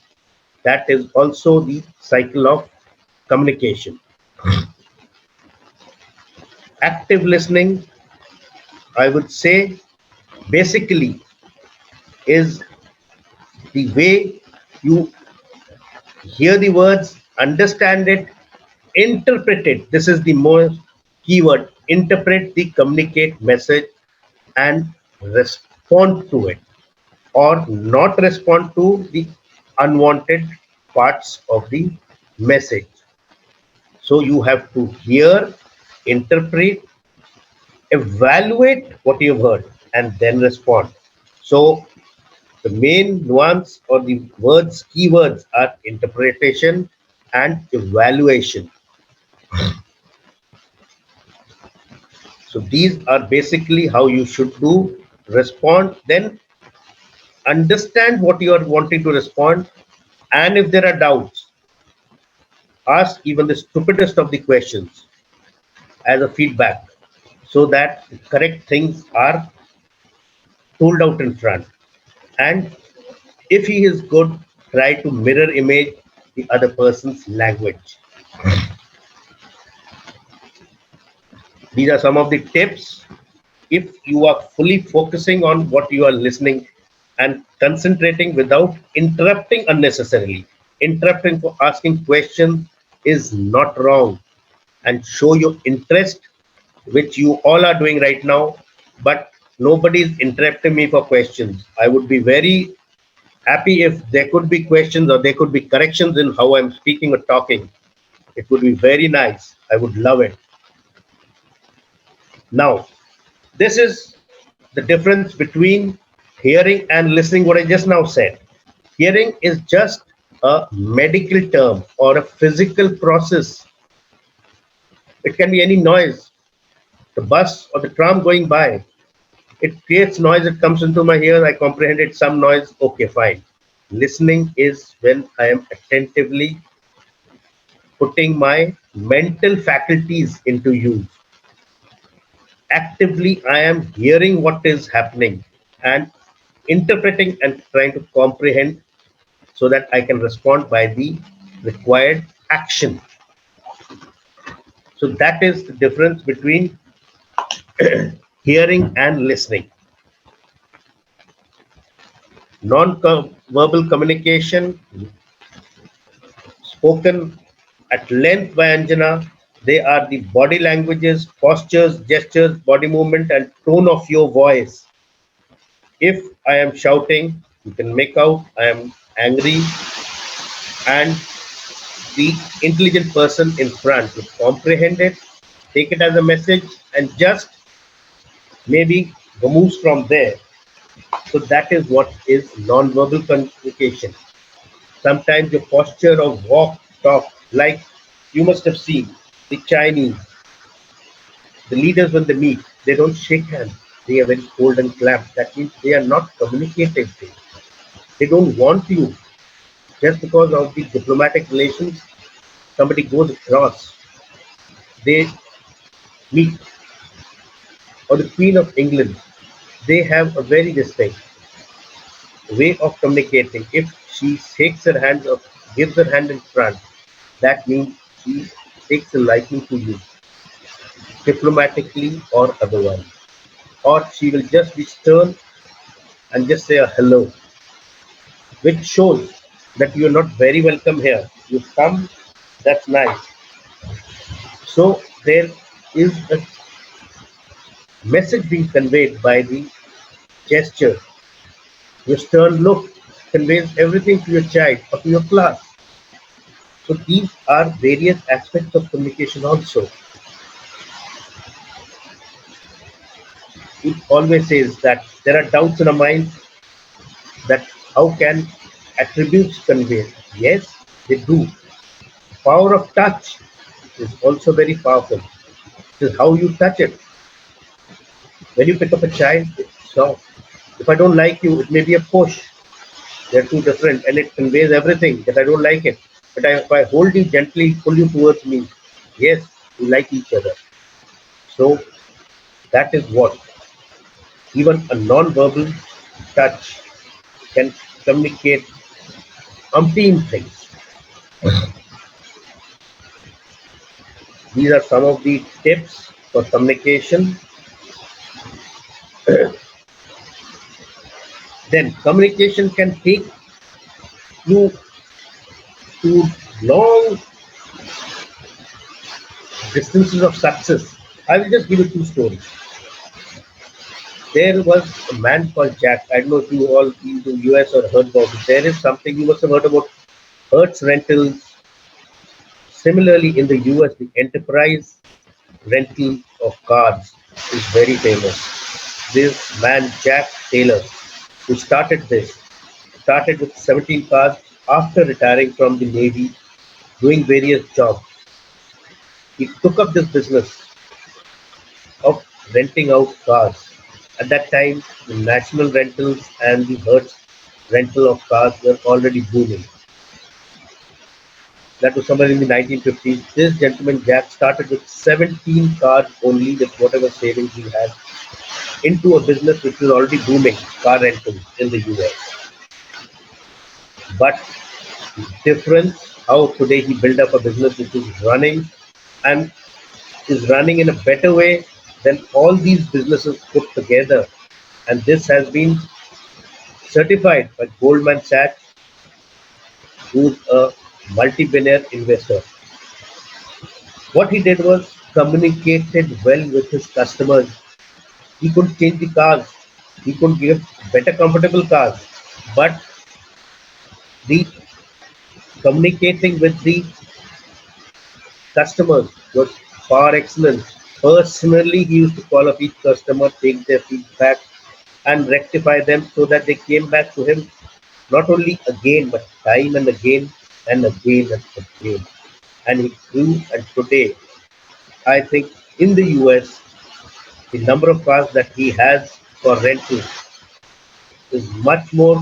that is also the cycle of communication. Active listening, I would say, basically is the way you hear the words, understand it, interpret it. This is the most keyword. Interpret the communicate message and respond to it, or not respond to the unwanted parts of the message. So you have to hear, interpret, evaluate what you've heard, and then respond. So the main nuance or the words, keywords are interpretation and evaluation. So these are basically how you should do. Respond, then understand what you are wanting to respond, and if there are doubts, ask even the stupidest of the questions as a feedback so that the correct things are told out in front. And if he is good, try to mirror image the other person's language. These are some of the tips. If you are fully focusing on what you are listening and concentrating without interrupting unnecessarily, interrupting for asking questions is not wrong, and show your interest, which you all are doing right now, but nobody is interrupting me for questions. I would be very happy if there could be questions or there could be corrections in how I'm speaking or talking. It would be very nice. I would love it. Now, this is the difference between hearing and listening, what I just now said. Hearing is just a medical term or a physical process. It can be any noise, the bus or the tram going by. It creates noise, it comes into my ear, I comprehend it, some noise, okay, fine. Listening is when I am attentively putting my mental faculties into use. Actively, I am hearing what is happening and interpreting and trying to comprehend so that I can respond by the required action. So that is the difference between hearing and listening. Non-verbal communication, spoken at length by Anjana, they are the body languages, postures, gestures, body movement, and tone of your voice. If I am shouting, you can make out I am angry, and the intelligent person in front will comprehend it, take it as a message, and just maybe moves from there. So that is what is non-verbal communication. Sometimes your posture of walk, talk, like you must have seen the Chinese, the leaders when they meet, they don't shake hands. They are very cold and clamped. That means they are not communicative. They don't want you. Just because of the diplomatic relations, somebody goes across, they meet. Or the Queen of England, they have a very distinct way of communicating. If she shakes her hand or gives her hand in front, that means she takes a liking to you, diplomatically or otherwise. Or she will just be stern and just say a hello, which shows that you're not very welcome here. You come, that's nice. So there is a message being conveyed by the gesture. Your stern look conveys everything to your child or to your class. So these are various aspects of communication also. It always says that there are doubts in our mind that how can attributes convey? Yes, they do. Power of touch is also very powerful. It is how you touch it. When you pick up a child, it's soft. If I don't like you, it may be a push. They're two different, and it conveys everything that I don't like it. But if I hold you gently, pull you towards me, yes, we like each other. So that is what even a non-verbal touch can communicate umpteen things. These are some of the tips for communication. Then communication can take you to long distances of success. I will just give you two stories. There was a man called Jack. I don't know if you all been to US or heard about it. There is something you must have heard about Hertz rentals. Similarly, in the US, the enterprise rental of cars is very famous. This man, Jack Taylor, who started with 17 cars after retiring from the Navy, doing various jobs. He took up this business of renting out cars. At that time, the national rentals and the Hertz rental of cars were already booming. That was somewhere in the 1950s. This gentleman, Jack, started with 17 cars only with whatever savings he had into a business which was already booming, car rentals in the US. But the difference, how today he built up a business which is running and is running in a better way than all these businesses put together. And this has been certified by Goldman Sachs, who's a multi-billionaire investor. What he did was communicated well with his customers. He could change the cars. He could give better comfortable cars. But the communicating with the customers was far excellent. Personally, he used to call up each customer, take their feedback, and rectify them so that they came back to him not only again, but time and again and again and again. And he grew, and today, I think in the US, the number of cars that he has for rental is much more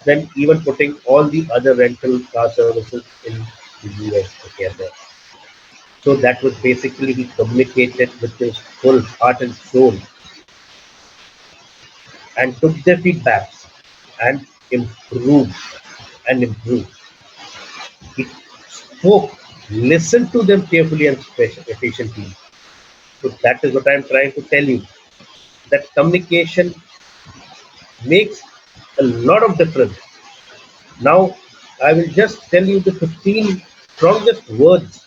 than even putting all the other rental car services in the US together. So that was basically he communicated with his full heart and soul and took their feedbacks and improved and improved. He spoke, listened to them carefully and efficiently. So that is what I'm trying to tell you. That communication makes a lot of difference. Now, I will just tell you the 15 strongest words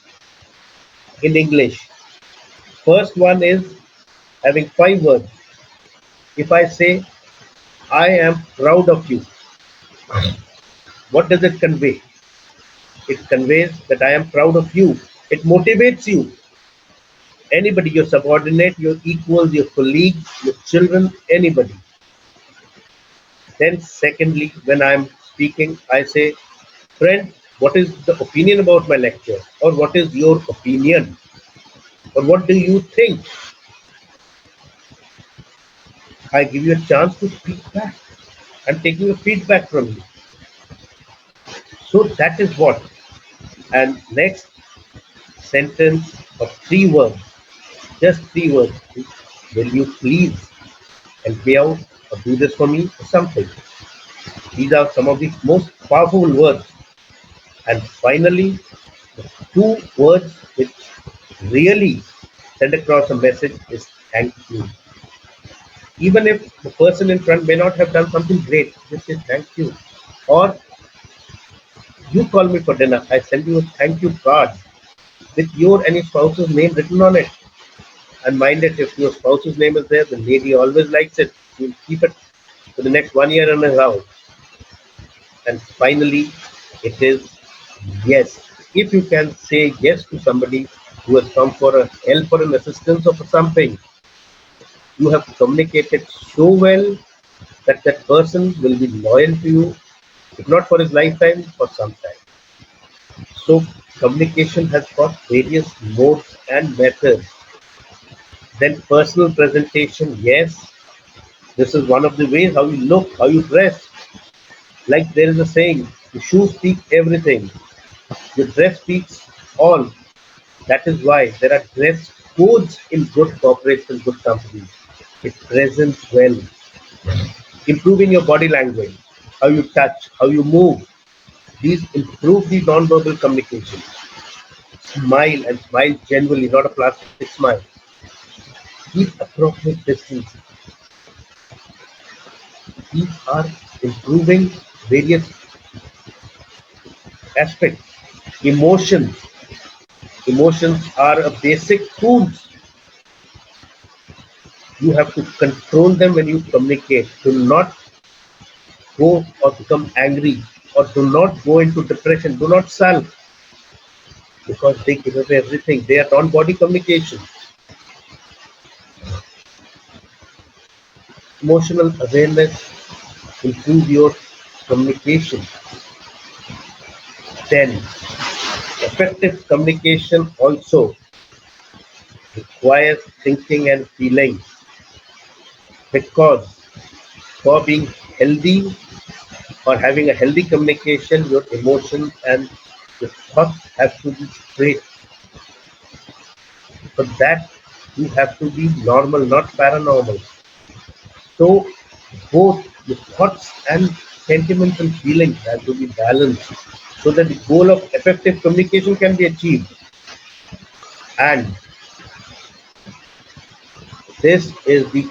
in English. First one is having 5 words. If I say, I am proud of you, what does it convey? It conveys that I am proud of you. It motivates you. Anybody, your subordinate, your equals, your colleagues, your children, anybody. Then, secondly, when I'm speaking, I say, friend, what is the opinion about my lecture? Or what is your opinion? Or what do you think? I give you a chance to speak back. I'm taking a feedback from you. So that is what. And next sentence of 3 words, just 3 words. Will you please help me out or do this for me or something? These are some of the most powerful words. And finally, the 2 words which really send across a message is thank you. Even if the person in front may not have done something great, just say thank you. Or you call me for dinner, I send you a thank you card with your and your spouse's name written on it. And mind it, if your spouse's name is there, the lady always likes it. You'll keep it for the next 1 year and a half. And finally, it is yes. If you can say yes to somebody who has come for a help or an assistance or for something, you have communicated so well that that person will be loyal to you, if not for his lifetime, for some time. So communication has got various modes and methods. Then personal presentation, yes, this is one of the ways how you look, how you dress. Like there is a saying, the shoes speak everything, your dress speaks all. That is why there are dress codes in good corporations, good companies. It presents well. Improving your body language, how you touch, how you move. These improve the non-verbal communication. Smile and smile genuinely, not a plastic smile. Keep appropriate distance. These are improving various aspects. Emotions. Emotions are a basic tools. You have to control them when you communicate. Do not go or become angry or do not go into depression. Do not sulk because they give away everything. They are non-body communication. Emotional awareness improve your communication. Then effective communication also requires thinking and feeling because for being healthy or having a healthy communication, your emotions and your thoughts have to be straight. For that, you have to be normal, not paranormal. So both the thoughts and sentiments and feelings have to be balanced so that the goal of effective communication can be achieved. And this is the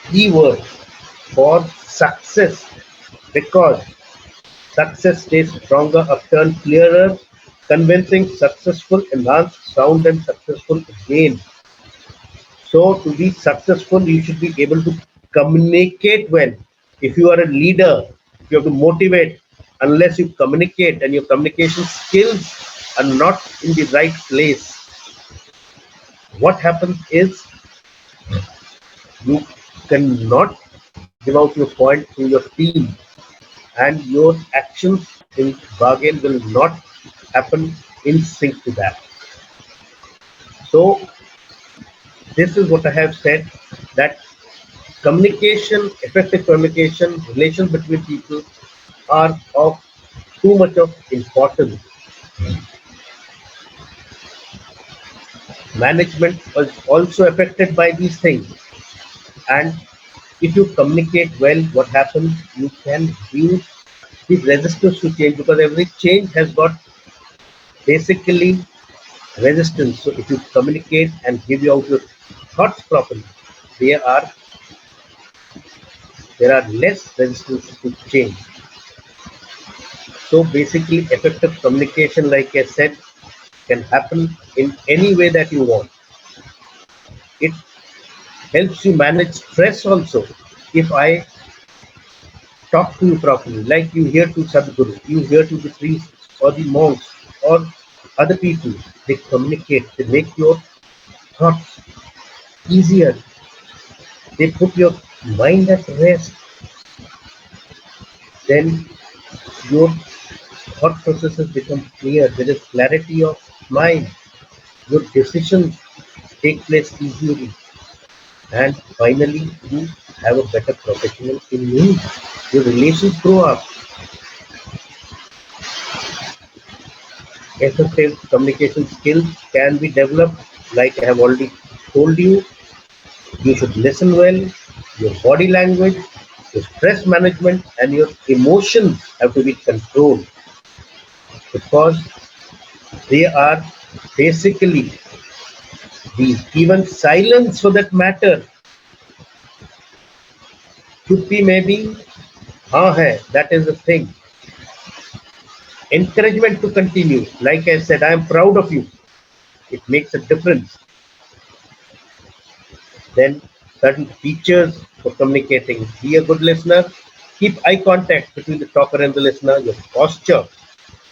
key word for success because success stays stronger, upturn clearer, convincing, successful, enhanced, sound, and successful again. So, to be successful, you should be able to communicate well. If you are a leader, you have to motivate. Unless you communicate and your communication skills are not in the right place, what happens is you cannot give out your point to your team and your actions in bargain will not happen in sync to that. So this is what I have said that communication, effective communication, relations between people are of too much of importance. Management is also affected by these things. And if you communicate well, what happens? You can build the resistance to change because every change has got basically resistance. So if you communicate and give out your thoughts properly, there are there are less resistance to change. So basically, effective communication, like I said, can happen in any way that you want. It helps you manage stress also. If I talk to you properly, like you hear to Sadhguru, you hear to the priests or the monks or other people, they communicate, they make your thoughts easier, they put your mind at rest, then your thought processes become clear, there is clarity of mind, your decisions take place easily, and finally you have a better professional in you. Your relations grow up. Effective communication skills can be developed, like I have already told you. You should listen well, your body language, your stress management, and your emotions have to be controlled because they are basically these. Even silence for that matter should be maybe, हाँ है, that is the thing. Encouragement to continue. Like I said, I am proud of you. It makes a difference. Then certain features for communicating. Be a good listener. Keep eye contact between the talker and the listener. Your posture,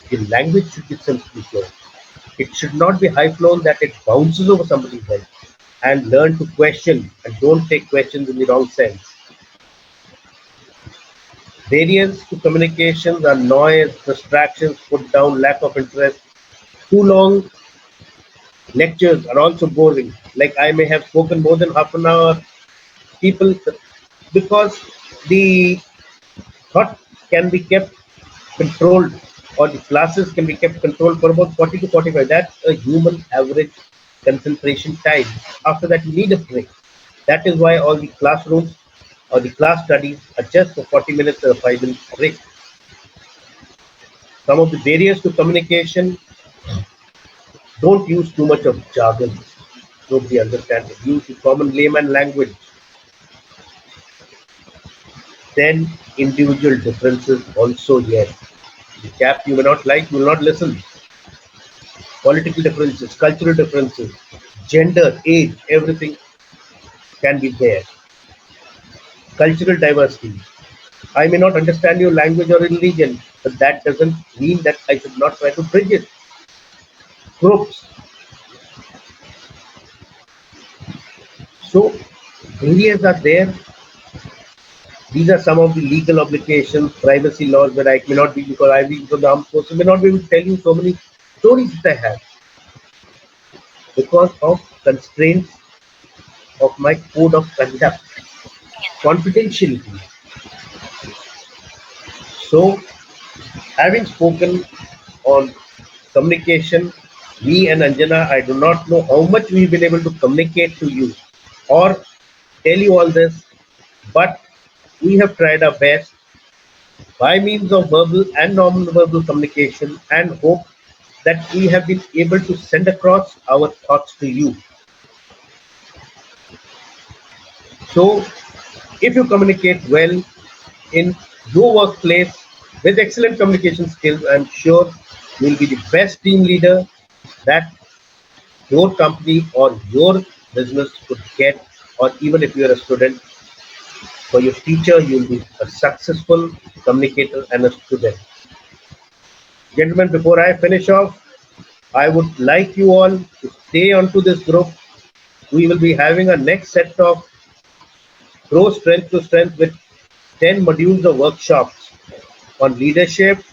your language should be simply good. It should not be high flown that it bounces over somebody's head. And learn to question and don't take questions in the wrong sense. Barriers to communications are noise, distractions, put down, lack of interest. Too long lectures are also boring. Like I may have spoken more than half an hour. People, because the thought can be kept controlled or the classes can be kept controlled for about 40 to 45. That's a human average concentration time. After that, you need a break. That is why all the classrooms or the class studies are just for 40 minutes or a 5 minute break. Some of the barriers to communication: don't use too much of jargon. Nobody understands it. Use the common layman language. Then individual differences also, yes. The chap you may not like, you will not listen. Political differences, cultural differences, gender, age, everything can be there. Cultural diversity. I may not understand your language or religion, but that doesn't mean that I should not try to bridge it. Groups. So barriers are there. These are some of the legal obligations, privacy laws that I may not be, because I read from the armed forces, may not be able to tell you so many stories that I have because of constraints of my code of conduct, confidentiality. So, having spoken on communication, me and Anjana, I do not know how much we've been able to communicate to you or tell you all this, but we have tried our best by means of verbal and non-verbal communication and hope that we have been able to send across our thoughts to you. So, if you communicate well in your workplace with excellent communication skills, I'm sure you will be the best team leader that your company or your business could get, or even if you're a student, for your teacher, you'll be a successful communicator and a student. Gentlemen, before I finish off, I would like you all to stay onto this group. We will be having a next set of Grow Strength to Strength with 10 modules of workshops on leadership,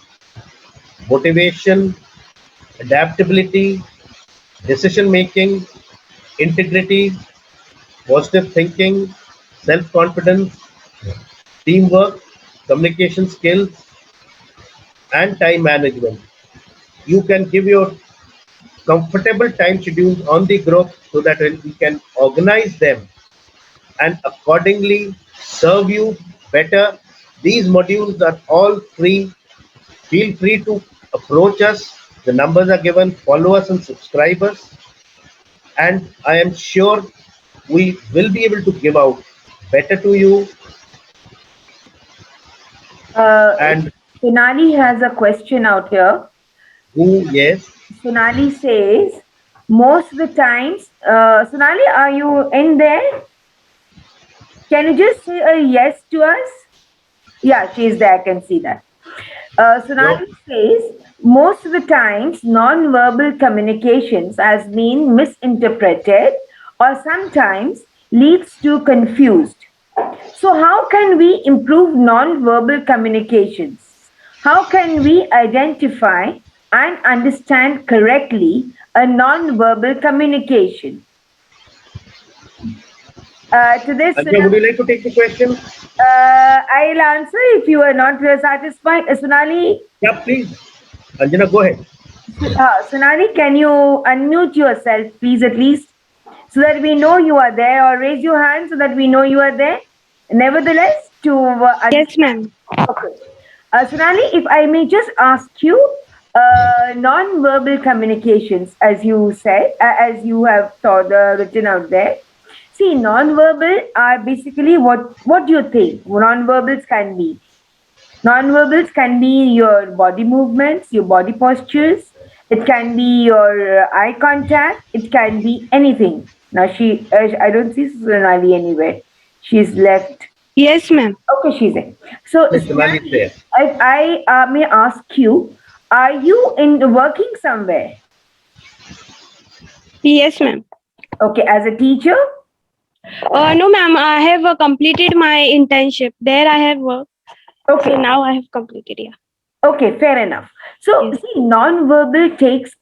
motivation, adaptability, decision making, integrity, positive thinking, self confidence, teamwork, communication skills, and time management. You can give your comfortable time schedules on the group so that we can organize them and accordingly serve you better. These modules are all free. Feel free to approach us. The numbers are given. Follow us and subscribe us. And I am sure we will be able to give out better to you. And Sonali has a question out here. who, yes, Sonali says, most of the times, Sonali, are you in there? Can you just say a yes to us? Yeah, she's there. I can see that. Sonali says, most of the times, non-verbal communications has been misinterpreted or sometimes leads to confused. So how can we improve non-verbal communications? How can we identify and understand correctly a non-verbal communication? To this, Anja, would you like to take the question? I'll answer if you are not satisfied. Sonali, Yeah, please. Anjana, go ahead. Sonali, can you unmute yourself, please, at least, so that we know you are there, or raise your hand so that we know you are there? Nevertheless, to Yes, ma'am. okay. Sonali, if I may just ask you, non-verbal communications, as you said, as you have thought, written out there. See, non-verbal are basically what do you think non-verbals can be? Non-verbals can be your body movements, your body postures. It can be your eye contact. It can be anything. Now I don't see Sonali anywhere. She's left. Yes, ma'am. Okay, she's in. So, Miss Sonali is there. I may ask you, are you in working somewhere? Yes, ma'am. Okay, as a teacher? No, ma'am. I have completed my internship. There I have worked. Okay. So now I have completed. Yeah. Okay, fair enough. So, Yes. see, non-verbal takes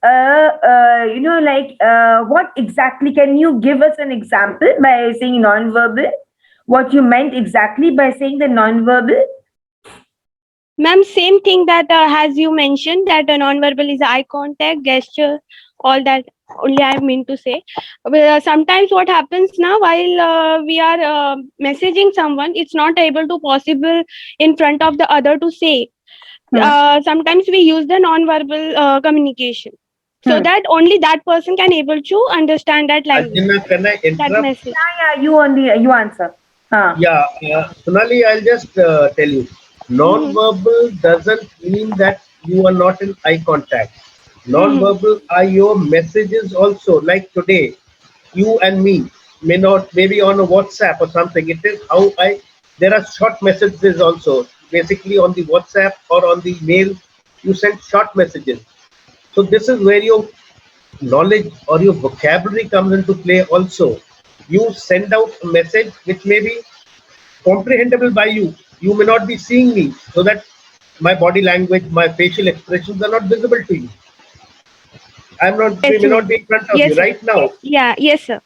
what exactly? Can you give us an example by saying non-verbal? What you meant exactly by saying the non-verbal? Ma'am, same thing that as you mentioned that non-verbal is eye contact, gesture, all that. Only I mean to say. Sometimes what happens now while we are messaging someone, it's not able to possible in front of the other to say. Sometimes we use the non-verbal communication so that only that person can able to understand that language, Anjana, can I that interrupt? message. Yeah, you answer. Yeah, Sonali, I'll just tell you. Non-verbal doesn't mean that you are not in eye contact. Non-verbal are your messages also. Like today, you and me may not, maybe on a WhatsApp or something. It is how there are short messages also. Basically, on the WhatsApp or on the mail, you send short messages. So this is where your knowledge or your vocabulary comes into play also. You send out a message which may be comprehensible by you. You may not be seeing me, so that my body language, my facial expressions are not visible to you. We Yes, may not ma'am. be in front of you Yes, sir. right now. Yeah. Yes, sir.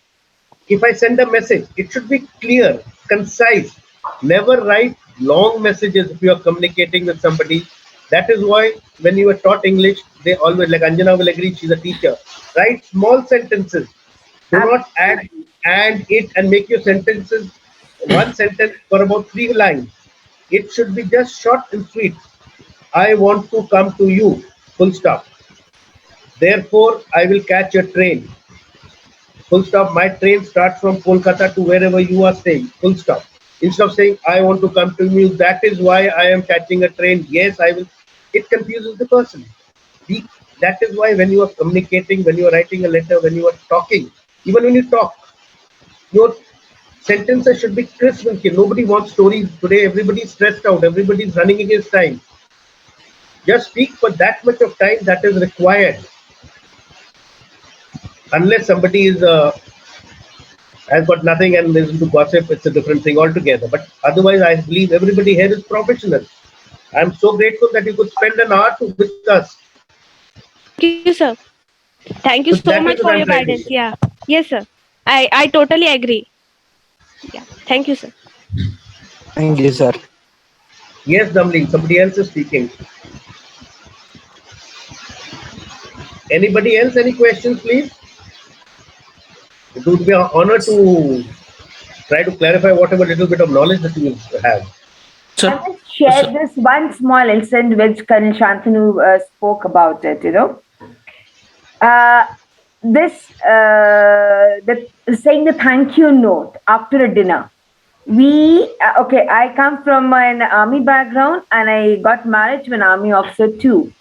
If I send a message, it should be clear, concise. Never write long messages if you are communicating with somebody. That is why when you are taught English, they always, like Anjana will agree, she's a teacher. Write small sentences. Do not add and it and make your sentences one sentence for about 3 lines. It should be just short and sweet. I want to come to you. Full stop. Therefore, I will catch a train. Full stop. My train starts from Kolkata to wherever you are staying. Full stop. Instead of saying, I want to come to you, that is why I am catching a train. Yes, I will. It confuses the person. That is why when you are communicating, when you are writing a letter, when you are talking, even when you talk, your sentences should be crisp and clear. Nobody wants stories today. Everybody's stressed out. Everybody's running against time. Just speak for that much of time that is required. Unless somebody is has got nothing and is into gossip, it's a different thing altogether. But otherwise, I believe everybody here is professional. I'm so grateful that you could spend an hour with us. Thank you, sir. Thank you So so that is much what for I'm your trying to guidance. say. Yeah. Yes, sir. I totally agree. Yeah. Thank you, sir. Thank you, sir. Yes, Damli, somebody else is speaking. Anybody else? Any questions, please? It would be an honor to try to clarify whatever little bit of knowledge that you have. I'll just share this one small incident which Colonel Shantanu spoke about it, saying the thank you note after a dinner. I come from an army background and I got married to an army officer too.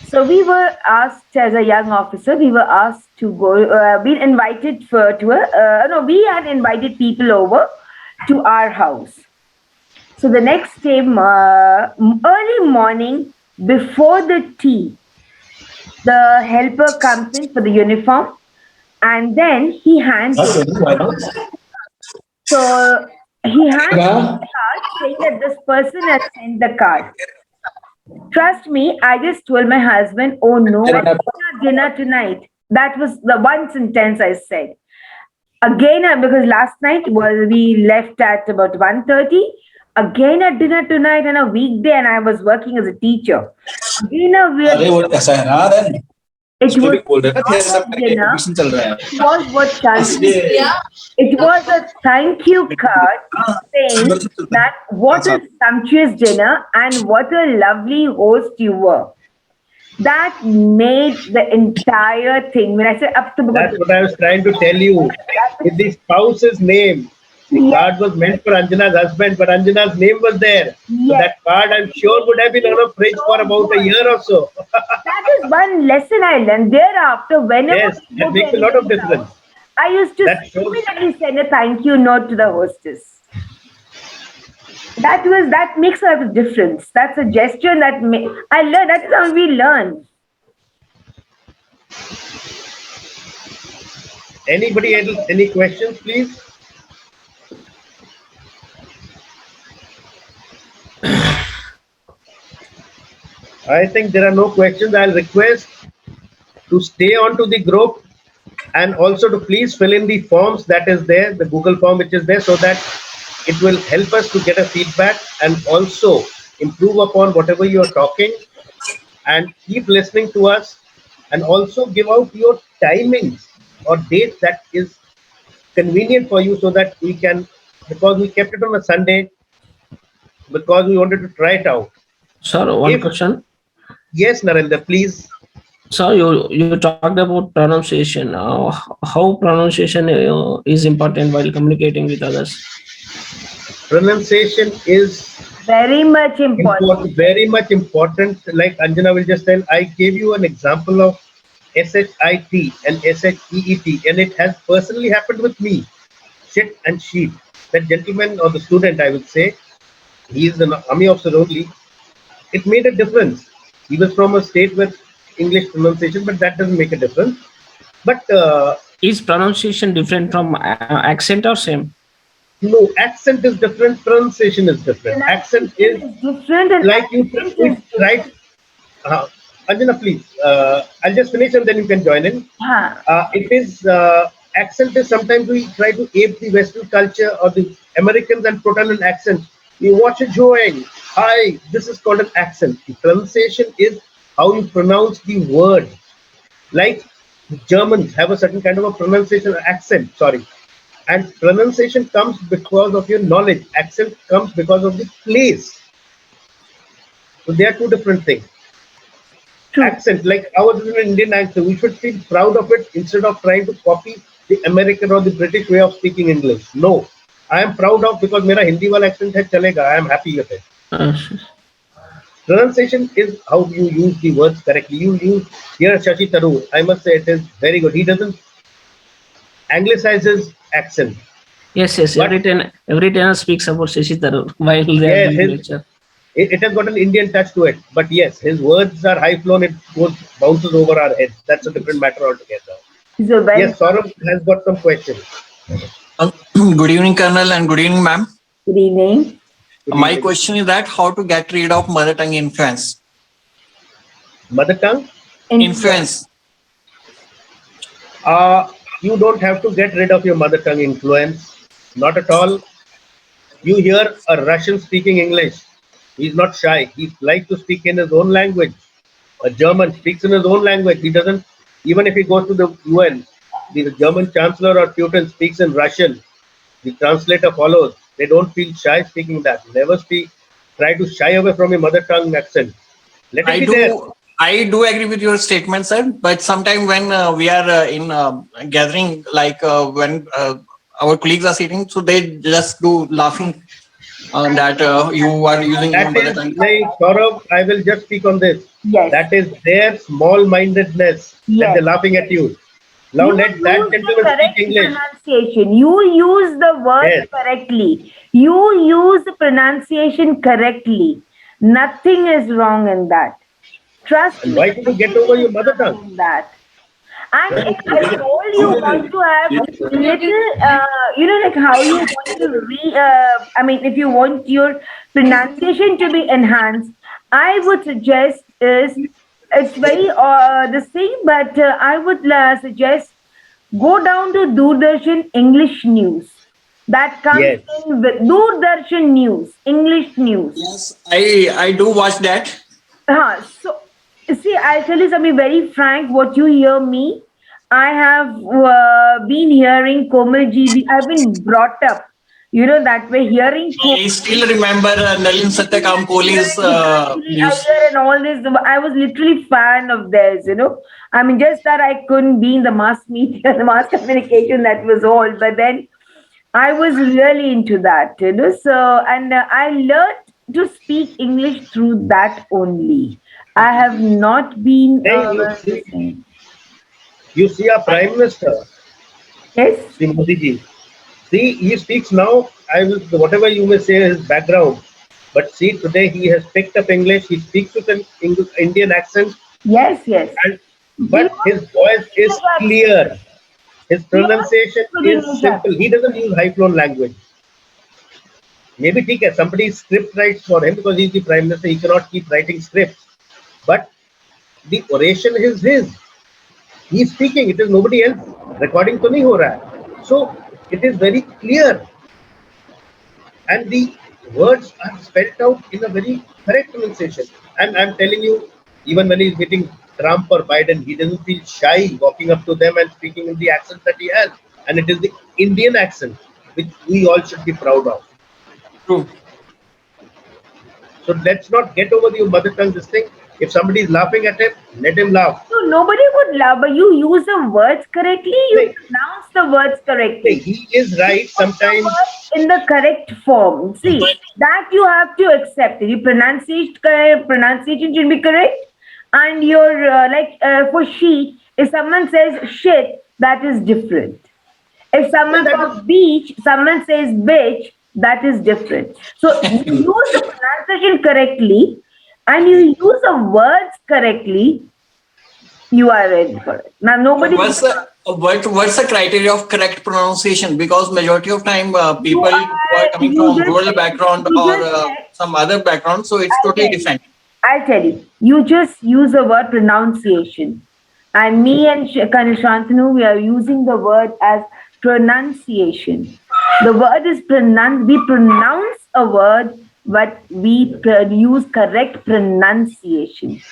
So we were asked as a young officer, we were asked to go, been invited we had invited people over to our house. So the next day, early morning, before the tea, the helper comes in for the uniform and then he hands it. So he hands the card saying that this person has sent the card. Trust me, I just told my husband, oh no, I have dinner tonight. That was the one sentence I said. Again, because last night we left at about 1:30. Again at dinner tonight on a weekday, and I was working as a teacher. Again a weird. It was not a dinner. It was what Shantanu said. It was a thank you card saying that what a sumptuous dinner and what a lovely host you were. That made the entire thing. When I said up to That's what I was trying to tell you. With the spouse's name, the card was meant for Anjana's husband, but Anjana's name was there. So that card, I'm sure, would have been on a fridge for about a year or so. That is one lesson I learned. Thereafter, whenever yes, that makes a lot of difference. I used to That shows immediately send a thank you note to the hostess. That makes a difference. That's a gesture I learned. That is how we learn. anybody else, any questions, please? I think there are no questions. I'll request to stay onto the group and also to please fill in the forms that is there, the Google form which is there, so that it will help us to get a feedback and also improve upon whatever you are talking, and keep listening to us, and also give out your timings or dates that is convenient for you, so that we can, because we kept it on a Sunday because we wanted to try it out. Sir, one If question. yes, Narendra, please. So you talked about pronunciation. How pronunciation is important while communicating with others? Pronunciation is Very much important. important, very much important. Like Anjana will just tell, I gave you an example of SHIT and SHEET, and it has personally happened with me. Shit and sheet. That gentleman or the student, I would say, he is an army officer only. It made a difference. He was from a state with English pronunciation, but that doesn't make a difference. But Is pronunciation different from accent or same? no, accent is different, pronunciation is different. Accent is Pronunciation is different and like you accent we is tried. different. Anjana, please. I'll just finish and then you can join in. Huh. It is accent is sometimes we try to ape the Western culture or the Americans and put on an accent. You watch it showing. Hi, this is called an accent. The pronunciation is how you pronounce the word. Like Germans have a certain kind of a pronunciation accent. Sorry, and pronunciation comes because of your knowledge. Accent comes because of the place. So they are two different things. True. Accent, like ours is an Indian accent, we should feel proud of it instead of trying to copy the American or the British way of speaking English. No, I am proud of, because मेरा हिंदी वाला accent है चलेगा. I am happy with it. Uh, Pronunciation is how you use the words correctly. You use here Shashi Tharoor. I must say it is very good. He doesn't anglicize his accent, yes, yes. but Every trainer speaks about Shashi Tharoor while they are yes, doing lecture. it has got an Indian touch to it. But yes, his words are high flown. It goes bounces over our heads. That's a different matter altogether. So very Yes, Saurabh has got some questions. Good evening, Colonel, and good evening, ma'am. good evening. My question is that how to get rid of mother tongue influence? Mother tongue? Influence. You don't have to get rid of your mother tongue influence. Not at all. You hear a Russian speaking English. He's not shy. He likes to speak in his own language. A German speaks in his own language. He doesn't, even if he goes to the UN, the German chancellor or Putin speaks in Russian. The translator follows. They don't feel shy speaking that. Never try to shy away from your mother tongue accent. Let it be there. I do agree with your statement, sir. But sometimes when we are in gathering, like when our colleagues are sitting, so they just do laughing that you are using your That mother is, tongue. like, Saurabh, I will just speak on this. Yes. That is their small-mindedness that they're Yes. laughing at you. Now You let that use the gentleman speak correct English. pronunciation. You use the words Yes. correctly. You use the pronunciation correctly. Nothing is wrong in that. Trust And me, why should you get nothing over is your mother wrong tongue? in that. And if at all you want to have little, like how you want to if you want your pronunciation to be enhanced, I would suggest is it's very the same, but I would suggest go down to Doordarshan English News. That comes Yes. in with Doordarshan News, English News. Yes, I do watch that. So, see, I'll tell you something very frank. What you hear me, I have been hearing Komal Ji. I've been brought up, that way, hearing I still remember Nalin Satyakam Kohli's Gitanjali news. Iyer and all this. I was literally fan of theirs. I mean, just that I couldn't be in the mass media, the mass communication, that was all. But then I was really into that. So, and I learned to speak English through that only. I have not been Hey, you see our Prime Minister. Yes. See, Modi ji. See, he speaks now. I will, whatever you may say his background, but see, today he has picked up English. He speaks with an Indian accent, Yes. Yes. and He but was his voice is English accent. clear. His He was pronunciation with is English simple. He accent. doesn't use high flown language. Maybe ठीक है, somebody script writes for him because he's the prime minister. He cannot keep writing scripts. But the oration is his. He's speaking. It is nobody else. Recording तो नहीं हो रहा है. So it is very clear, and the words are spelled out in a very correct pronunciation. And I'm telling you, even when he's meeting Trump or Biden, he doesn't feel shy walking up to them and speaking in the accent that he has. And it is the Indian accent, which we all should be proud of. True. So let's not get over the mother tongue this thing. If somebody is laughing at him, let him laugh. So nobody would love, but you use the words correctly. You Right. pronounce the words correctly. He is right sometimes. In the correct form. See, that you have to accept it. Your pronunciation should be correct. And your, for she, if someone says shit, that is different. If someone says beach, someone says bitch, that is different. So you use the pronunciation correctly and you use the words correctly, you are in for it. Now nobody. What's the criteria of correct pronunciation? Because majority of time people who are coming from rural background or some other background, so it's totally different. I'll tell you. You just use the word pronunciation. And me and Colonel Shantanu, we are using the word as pronunciation. The word is we pronounce a word, but we use correct pronunciation.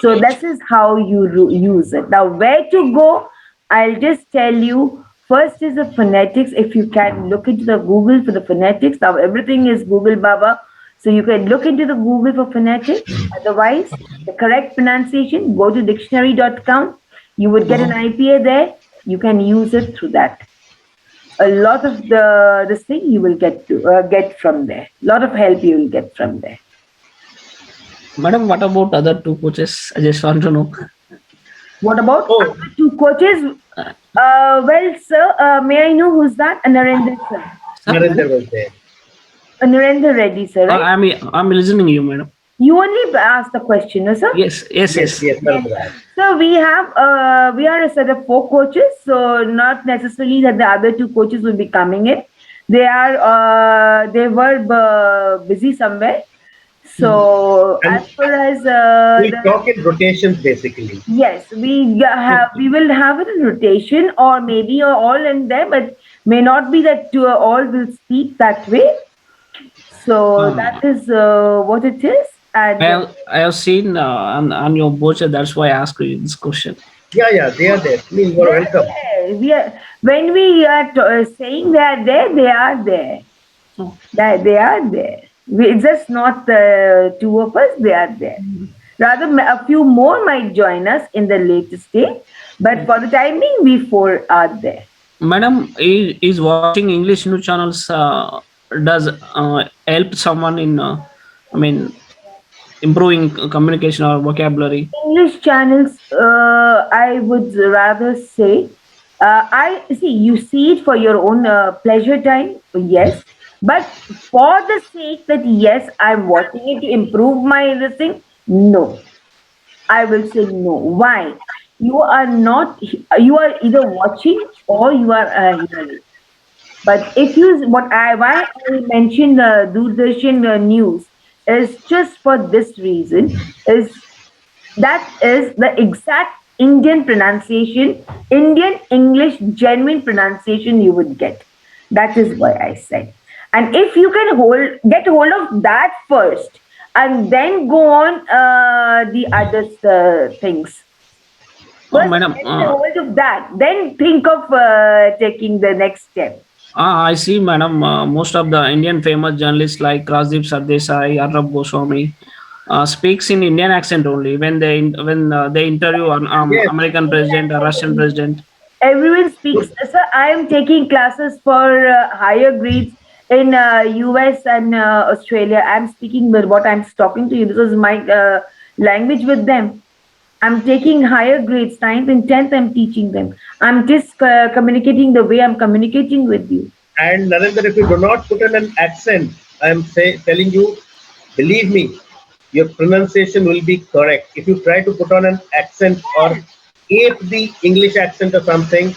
So this is how you use it. Now, where to go? I'll just tell you. First is the phonetics. If you can look into the Google for the phonetics. Now, everything is Google Baba. So you can look into the Google for phonetics. Otherwise, the correct pronunciation, go to dictionary.com. You would get an IPA there. You can use it through that. A lot of this thing you will get from there. A lot of help you will get from there. Madam, what about other two coaches? I just want to know. What about other two coaches? Well, sir, may I know who's that? Narendra, sir. Narendra was there. Narendra Reddy, sir, right? I'm listening to you, madam. You only asked the question, no, sir? Yes. So we are a set of 4 coaches, so not necessarily that the other 2 coaches will be coming in. They were busy somewhere. So as far as we talk in rotations basically. Yes, we will have it in rotation, or maybe all in there, but may not be that all will speak that way. So that is what it is. And I have seen on your brochure. That's why I asked you this question. Yeah, they are there. I mean, you are welcome. When we are saying they are there, they are there. They are there. It's just not the 2 of us, they are there. Rather, a few more might join us in the later stage, but for the time being, we 4 are there. Madam, is watching English news channels does help someone in, improving communication or vocabulary? English channels, I would rather say, you see it for your own pleasure time, yes. But for the sake that, yes, I'm watching it to improve my listening, no. I will say no. Why? You are either watching or you are hearing. But if why I mentioned Doordarshan news is just for this reason, that is the exact Indian pronunciation, Indian English genuine pronunciation you would get. That is why I said. And if you can get hold of that first, and then go on the other things. First, madam, get hold of that, then think of taking the next step. I see, madam. Most of the Indian famous journalists like Rajdeep Sardesai, Arnab Goswami speaks in Indian accent only when they interview an American president or Russian president. Everyone speaks. Sir, I am taking classes for higher grades in US and Australia. I'm speaking with what I'm talking to you. This is my language with them. I'm taking higher grades, 9th and 10th, I'm teaching them. I'm just communicating the way I'm communicating with you. And Narendra, if you do not put in an accent, I am telling you, believe me, your pronunciation will be correct. If you try to put on an accent or ape the English accent or something,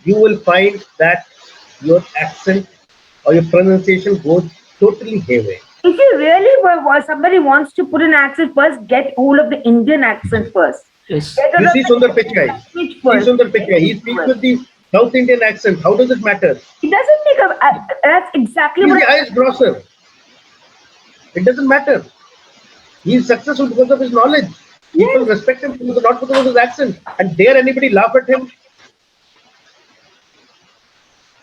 you will find that your accent or your pronunciation goes totally haywire. If you really somebody wants to put an accent first, get hold of the Indian accent first. Yes. Get You hold of see the Sundar Pichai. speech See first. Sundar Pichai. He speaks with the South Indian accent. How does it matter? It doesn't make a. That's exactly He's what the highest grosser. It doesn't matter. He is successful because of his knowledge. People respect him not because of his accent. And dare anybody laugh at him?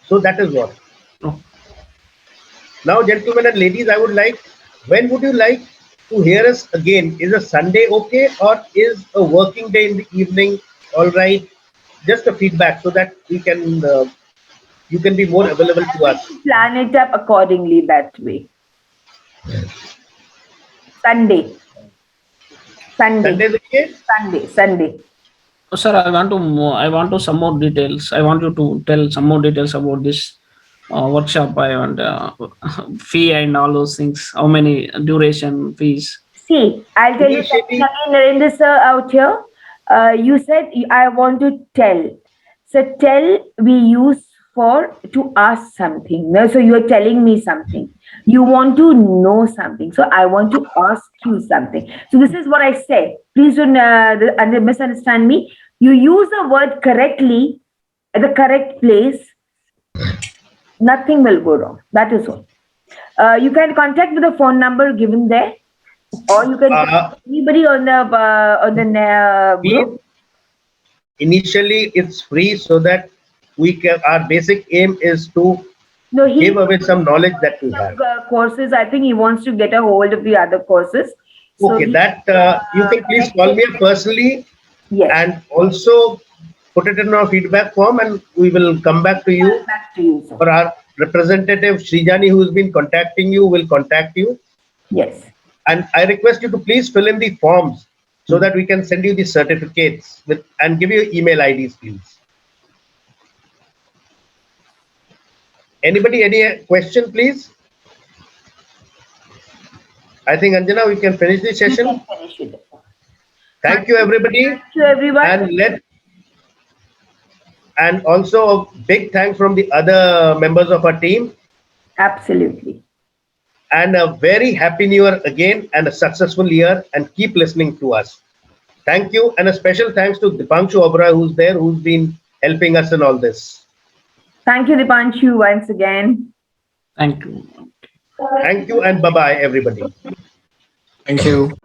So that is what. Oh. Now, gentlemen and ladies, I would like, when would you like to hear us again? Is a Sunday okay, or is a working day in the evening all right? Just a feedback so that we can, you can be more available to us. Plan it up accordingly that way. Sunday. Sunday is okay? Sunday. Oh, sir, I want to some more details. I want you to tell some more details about this workshop. I want fee and all those things. How many duration fees? See, I'll tell you something Initially, again, Narendra sir, out here. You said I want to tell. So tell we use for to ask something. No, so you're telling me something. You want to know something. So I want to ask you something. So this is what I said. Please don't misunderstand me. You use the word correctly at the correct place. Nothing will go wrong. That is all. You can contact with the phone number given there, or you can contact anybody on the group. initially it's free so that we can, our basic aim is to No, he give away some knowledge that we have. courses. I think he wants to get a hold of the other courses. So Okay, he, that you can please call me up personally yes, and also put it in our feedback form, and we will come back to you. back to you, sir. Or our representative Srijani, who's been contacting you, will contact you. Yes. And I request you to please fill in the forms so that we can send you the certificates with and give you email IDs, please. Anybody, any question, please? I think Anjana, we can finish the session. Finish it. Thank you, everybody. Thank you, everyone. And also a big thanks from the other members of our team. Absolutely. And a very happy new year again, and a successful year, and keep listening to us. Thank you, and a special thanks to Dipanshu Oberoi, who's there, who's been helping us in all this. Thank you, Dipanshu, once again. Thank you. Thank you, and bye-bye, everybody. Thank you.